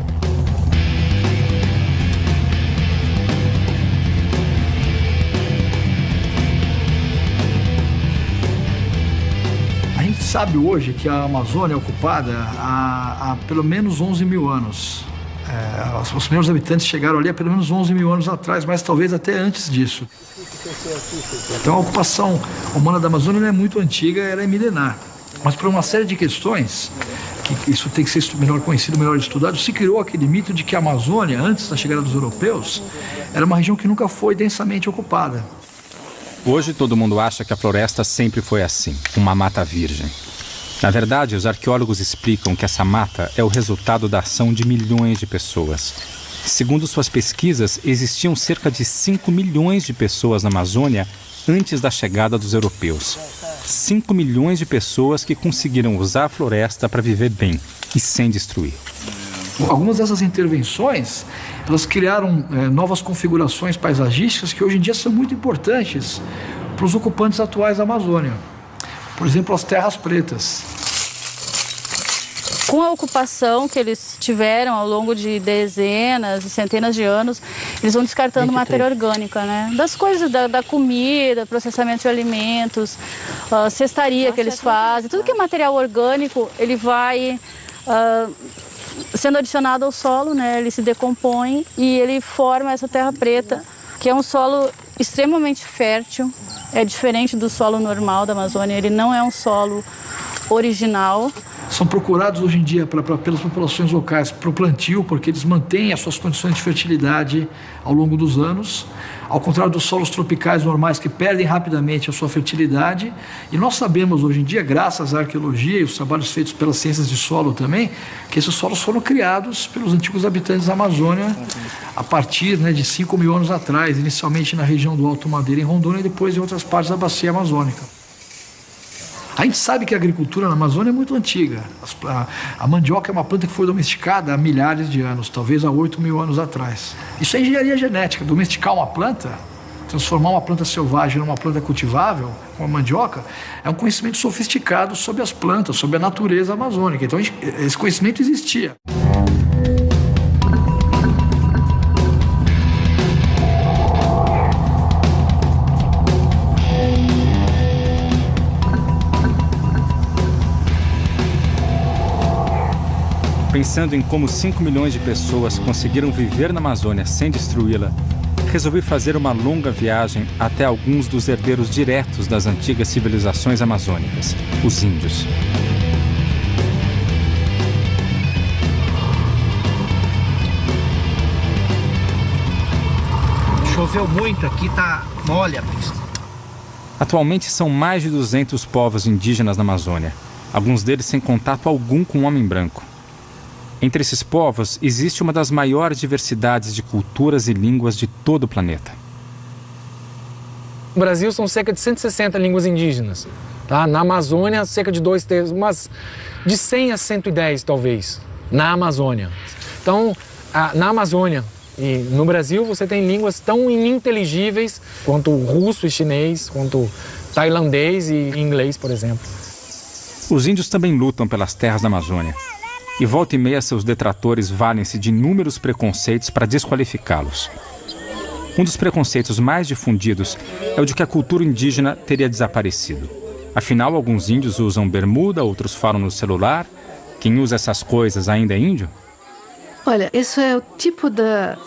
D: A gente sabe hoje que a Amazônia é ocupada há pelo menos 11 mil anos. Os primeiros habitantes chegaram ali há pelo menos 11 mil anos atrás, mas talvez até antes disso. Então a ocupação humana da Amazônia não é muito antiga, ela é milenar. Mas por uma série de questões, que isso tem que ser melhor conhecido, melhor estudado, se criou aquele mito de que a Amazônia, antes da chegada dos europeus, era uma região que nunca foi densamente ocupada.
A: Hoje todo mundo acha que a floresta sempre foi assim, uma mata virgem. Na verdade, os arqueólogos explicam que essa mata é o resultado da ação de milhões de pessoas. Segundo suas pesquisas, existiam cerca de 5 milhões de pessoas na Amazônia antes da chegada dos europeus. 5 milhões de pessoas que conseguiram usar a floresta para viver bem e sem destruir.
D: Algumas dessas intervenções, elas criaram novas configurações paisagísticas que hoje em dia são muito importantes para os ocupantes atuais da Amazônia. Por exemplo, as terras pretas.
E: Com a ocupação que eles tiveram ao longo de dezenas e centenas de anos, eles vão descartando matéria orgânica, né? Das coisas, da comida, processamento de alimentos, cestaria que eles fazem, tudo que é material orgânico, ele vai sendo adicionado ao solo, né? Ele se decompõe e ele forma essa terra preta, que é um solo extremamente fértil. É diferente do solo normal da Amazônia, ele não é um solo original.
D: São procurados hoje em dia pelas populações locais para o plantio, porque eles mantêm as suas condições de fertilidade ao longo dos anos, ao contrário dos solos tropicais normais que perdem rapidamente a sua fertilidade. E nós sabemos hoje em dia, graças à arqueologia e os trabalhos feitos pelas ciências de solo também, que esses solos foram criados pelos antigos habitantes da Amazônia a partir de 5 mil anos atrás, inicialmente na região do Alto Madeira, em Rondônia, e depois em outras partes da bacia amazônica. A gente sabe que a agricultura na Amazônia é muito antiga. A mandioca é uma planta que foi domesticada há milhares de anos, talvez há 8 mil anos atrás. Isso é engenharia genética. Domesticar uma planta, transformar uma planta selvagem numa planta cultivável, como a mandioca, é um conhecimento sofisticado sobre as plantas, sobre a natureza amazônica. Então esse conhecimento existia.
A: Pensando em como 5 milhões de pessoas conseguiram viver na Amazônia sem destruí-la, resolvi fazer uma longa viagem até alguns dos herdeiros diretos das antigas civilizações amazônicas, os índios.
F: Choveu muito aqui, tá mole a pista.
A: Atualmente são mais de 200 povos indígenas na Amazônia, alguns deles sem contato algum com o homem branco. Entre esses povos, existe uma das maiores diversidades de culturas e línguas de todo o planeta.
Q: No Brasil são cerca de 160 línguas indígenas. Tá? Na Amazônia, cerca de 2/3, mas de 100 a 110 talvez, na Amazônia. Então, na Amazônia e no Brasil, você tem línguas tão ininteligíveis quanto o russo e chinês, quanto tailandês e inglês, por exemplo.
A: Os índios também lutam pelas terras da Amazônia. E volta e meia seus detratores valem-se de inúmeros preconceitos para desqualificá-los. Um dos preconceitos mais difundidos é o de que a cultura indígena teria desaparecido. Afinal, alguns índios usam bermuda, outros falam no celular. Quem usa essas coisas ainda é índio?
S: Olha, isso é o tipo de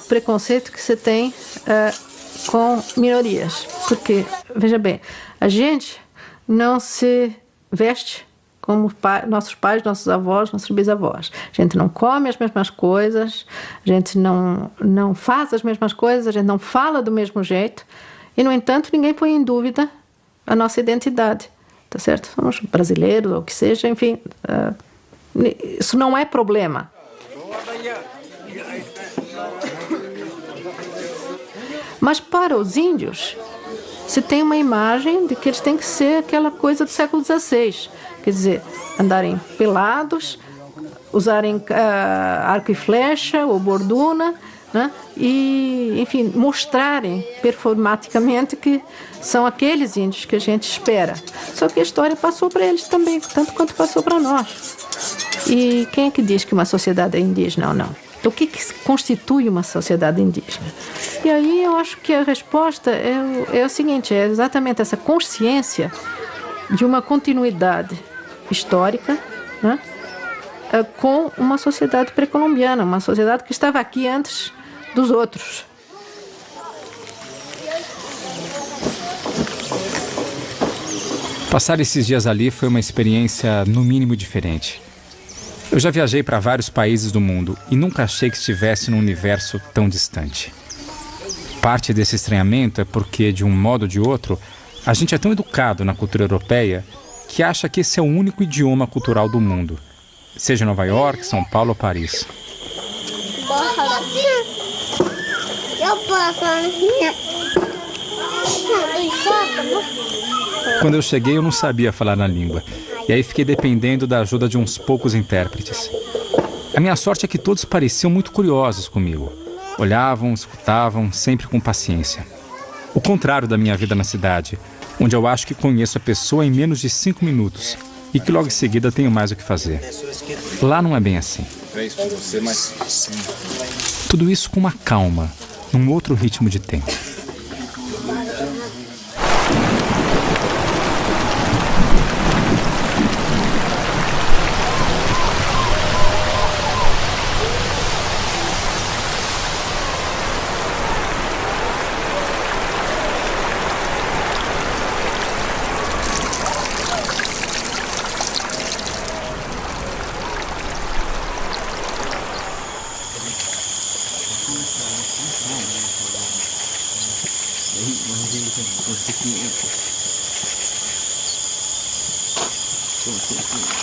S: preconceito que você tem com minorias. Porque, veja bem, a gente não se veste como nossos pais, nossos avós, nossos bisavós. A gente não come as mesmas coisas, a gente não faz as mesmas coisas, a gente não fala do mesmo jeito. E, no entanto, ninguém põe em dúvida a nossa identidade. Tá certo? Somos brasileiros, ou o que seja, enfim. Isso não é problema. Mas para os índios, se tem uma imagem de que eles têm que ser aquela coisa do século XVI. Quer dizer, andarem pelados, usarem arco e flecha ou borduna, né? E, enfim, mostrarem performaticamente que são aqueles índios que a gente espera. Só que a história passou para eles também, tanto quanto passou para nós. E quem é que diz que uma sociedade é indígena ou não? Então, o que constitui uma sociedade indígena? E aí eu acho que a resposta é o seguinte, é exatamente essa consciência de uma continuidade histórica, né, com uma sociedade pré-colombiana, uma sociedade que estava aqui antes dos outros.
A: Passar esses dias ali foi uma experiência no mínimo diferente. Eu já viajei para vários países do mundo e nunca achei que estivesse num universo tão distante. Parte desse estranhamento é porque, de um modo ou de outro, a gente é tão educado na cultura europeia que acha que esse é o único idioma cultural do mundo, seja em Nova York, São Paulo ou Paris. Quando eu cheguei, eu não sabia falar na língua, e aí fiquei dependendo da ajuda de uns poucos intérpretes. A minha sorte é que todos pareciam muito curiosos comigo. Olhavam, escutavam, sempre com paciência. O contrário da minha vida na cidade, onde eu acho que conheço a pessoa em menos de 5 minutos e que logo em seguida tenho mais o que fazer. Lá não é bem assim. Tudo isso com uma calma, num outro ritmo de tempo.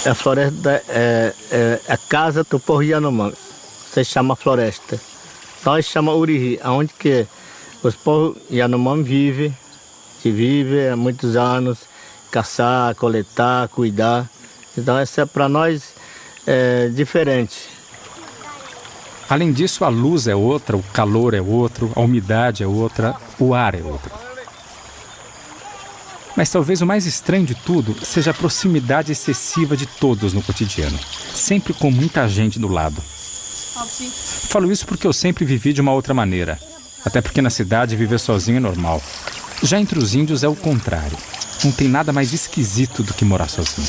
L: A floresta é a casa do povo Yanomami. Se chama floresta. Nós chamamos Uriri, onde que os povos Yanomami vivem há muitos anos, caçar, coletar, cuidar. Então essa para nós é diferente.
A: Além disso, a luz é outra, o calor é outro, a umidade é outra, o ar é outro. Mas talvez o mais estranho de tudo seja a proximidade excessiva de todos no cotidiano, sempre com muita gente do lado. Falo isso porque eu sempre vivi de uma outra maneira, até porque na cidade viver sozinho é normal. Já entre os índios é o contrário, não tem nada mais esquisito do que morar sozinho.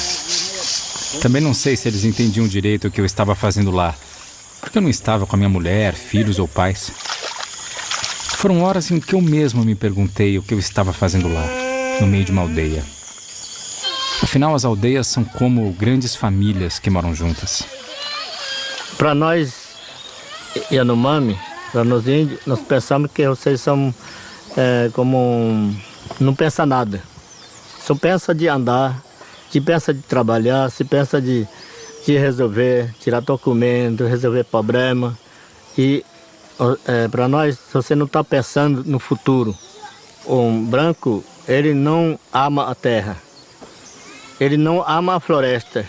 A: Também não sei se eles entendiam direito o que eu estava fazendo lá, Por que eu não estava com a minha mulher, filhos ou pais? Foram horas em que eu mesmo me perguntei o que eu estava fazendo lá, no meio de uma aldeia. Afinal, as aldeias são como grandes famílias que moram juntas.
L: Para nós, Yanomami, para nós índios, nós pensamos que vocês são não pensa nada. Só pensa de andar, se pensa de trabalhar, se pensa de resolver, tirar documento, resolver problema. E para nós, você não está pensando no futuro. Um branco, ele não ama a terra. Ele não ama a floresta.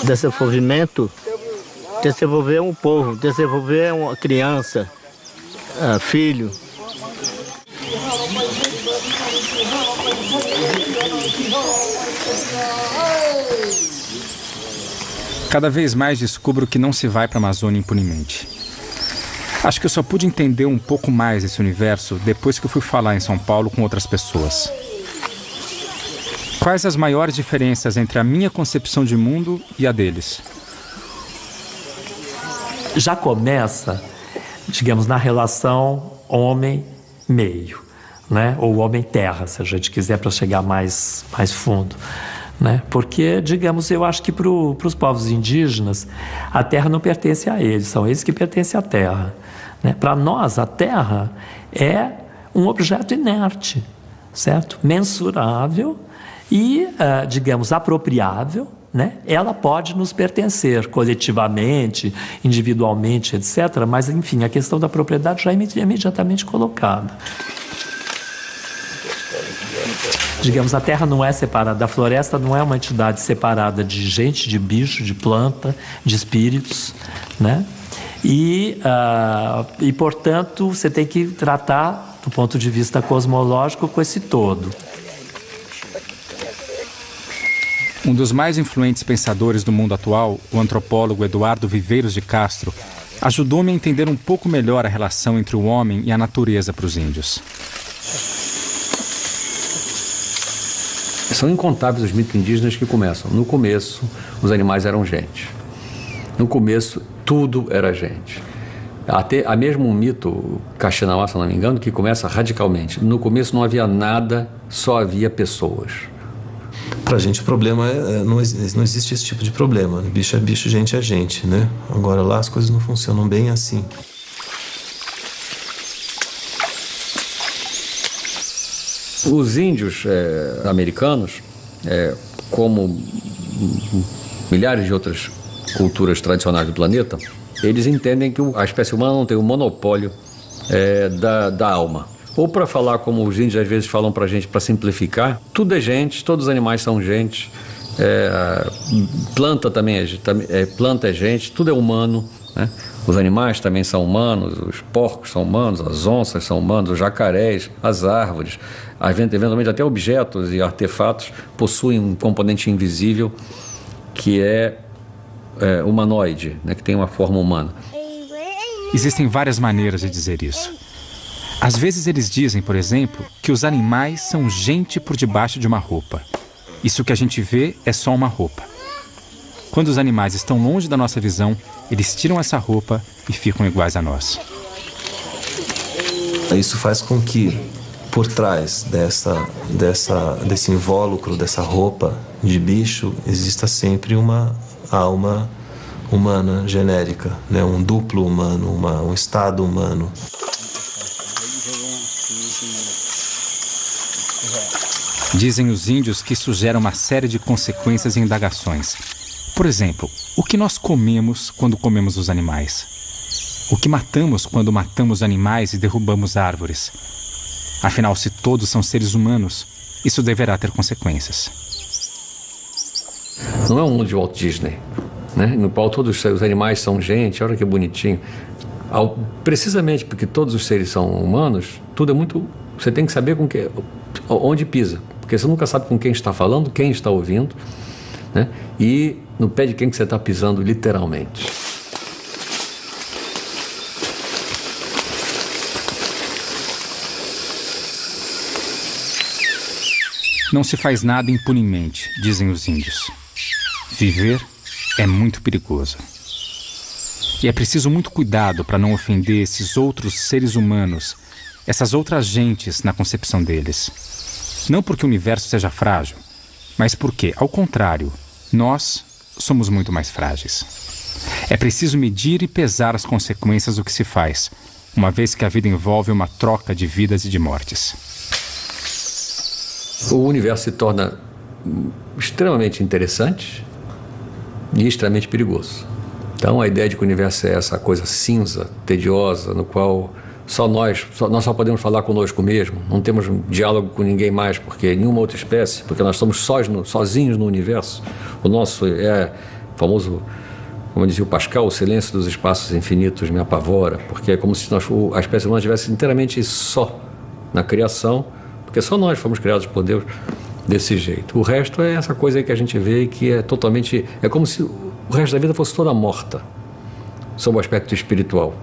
L: Desenvolvimento, desenvolver um povo, desenvolver uma criança, filho.
A: Cada vez mais descubro que não se vai para a Amazônia impunemente. Acho que eu só pude entender um pouco mais esse universo depois que eu fui falar em São Paulo com outras pessoas. Quais as maiores diferenças entre a minha concepção de mundo e a deles?
N: Já começa, digamos, na relação homem-meio, né? Ou homem-terra, se a gente quiser, para chegar mais fundo. Né? Porque, digamos, eu acho que para os povos indígenas, a terra não pertence a eles, são eles que pertencem à terra. Né? Para nós, a terra é um objeto inerte, certo? Mensurável e, digamos, apropriável. Né? Ela pode nos pertencer coletivamente, individualmente, etc. Mas, enfim, a questão da propriedade já é imediatamente colocada. Digamos, a terra não é separada, a floresta não é uma entidade separada de gente, de bicho, de planta, de espíritos, né? E, portanto, você tem que tratar, do ponto de vista cosmológico, com esse todo.
A: Um dos mais influentes pensadores do mundo atual, o antropólogo Eduardo Viveiros de Castro, ajudou-me a entender um pouco melhor a relação entre o homem e a natureza para os índios.
V: São incontáveis os mitos indígenas que começam. No começo, os animais eram gente. No começo, tudo era gente. Há mesmo um mito, Kaxinawá, se não me engano, que começa radicalmente. No começo não havia nada, só havia pessoas.
W: Pra gente o problema não existe esse tipo de problema. Bicho é bicho, gente é gente, né? Agora lá as coisas não funcionam bem assim.
V: Os índios americanos, como milhares de outras culturas tradicionais do planeta, eles entendem que a espécie humana não tem o monopólio da alma. Ou, para falar como os índios às vezes falam para a gente, para simplificar, tudo é gente, todos os animais são gente, planta também planta é gente, tudo é humano, né? Os animais também são humanos, os porcos são humanos, as onças são humanos, os jacarés, as árvores, eventualmente até objetos e artefatos possuem um componente invisível que é humanoide, né, que tem uma forma humana.
A: Existem várias maneiras de dizer isso. Às vezes eles dizem, por exemplo, que os animais são gente por debaixo de uma roupa. Isso que a gente vê é só uma roupa. Quando os animais estão longe da nossa visão, eles tiram essa roupa e ficam iguais a nós.
W: Isso faz com que, por trás desse invólucro, dessa roupa de bicho, exista sempre uma alma humana genérica, né? Um duplo humano, um estado humano.
A: Dizem os índios que isso gera uma série de consequências e indagações. Por exemplo, o que nós comemos quando comemos os animais? O que matamos quando matamos animais e derrubamos árvores? Afinal, se todos são seres humanos, isso deverá ter consequências.
V: Não é um mundo de Walt Disney, né? No qual todos os animais são gente, olha que bonitinho. Precisamente porque todos os seres são humanos, tudo é muito... Você tem que saber onde pisa, porque você nunca sabe com quem está falando, quem está ouvindo, né? E no pé de quem que você está pisando, literalmente.
A: Não se faz nada impunemente, dizem os índios. Viver é muito perigoso. E é preciso muito cuidado para não ofender esses outros seres humanos, essas outras gentes na concepção deles. Não porque o universo seja frágil, mas porque, ao contrário, nós somos muito mais frágeis. É preciso medir e pesar as consequências do que se faz, uma vez que a vida envolve uma troca de vidas e de mortes.
V: O universo se torna extremamente interessante e extremamente perigoso. Então, a ideia de que o universo é essa coisa cinza, tediosa, no qual nós só podemos falar conosco mesmo, não temos diálogo com ninguém mais, porque nenhuma outra espécie, porque nós somos sozinhos no universo. O nosso é famoso, como dizia o Pascal, o silêncio dos espaços infinitos me apavora, porque é como se a espécie humana estivesse inteiramente só na criação, porque só nós fomos criados por Deus desse jeito. O resto é essa coisa aí que a gente vê que é totalmente... É como se o resto da vida fosse toda morta, sob o aspecto espiritual.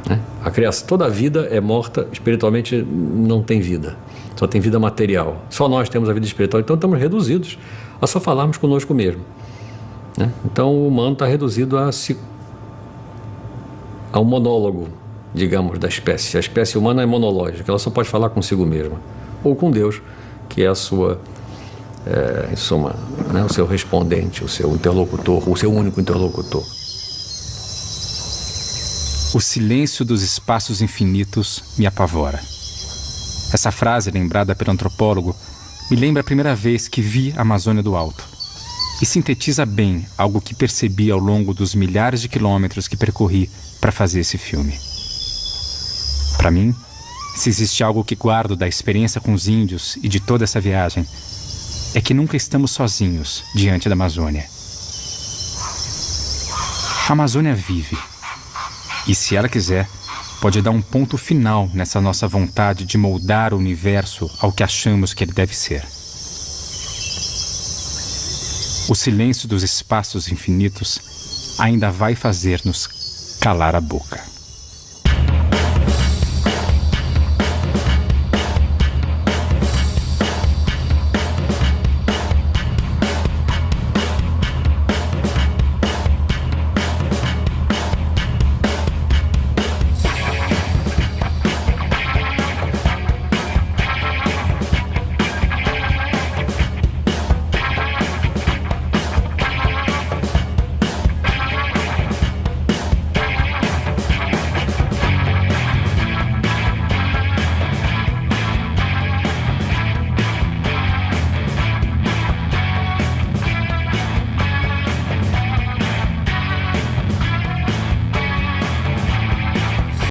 V: Né? A criação, toda a vida é morta, espiritualmente não tem vida, só tem vida material. Só nós temos a vida espiritual, então estamos reduzidos a só falarmos conosco mesmo. Né? Então o humano está reduzido a um monólogo, digamos, da espécie. A espécie humana é monológica, ela só pode falar consigo mesma, ou com Deus, que é a sua, em suma, né, o seu respondente, o seu interlocutor, o seu único interlocutor.
A: O silêncio dos espaços infinitos me apavora. Essa frase, lembrada pelo antropólogo, me lembra a primeira vez que vi a Amazônia do alto. E sintetiza bem algo que percebi ao longo dos milhares de quilômetros que percorri para fazer esse filme. Para mim, se existe algo que guardo da experiência com os índios e de toda essa viagem, é que nunca estamos sozinhos diante da Amazônia. A Amazônia vive. E se ela quiser, pode dar um ponto final nessa nossa vontade de moldar o universo ao que achamos que ele deve ser. O silêncio dos espaços infinitos ainda vai fazer-nos calar a boca.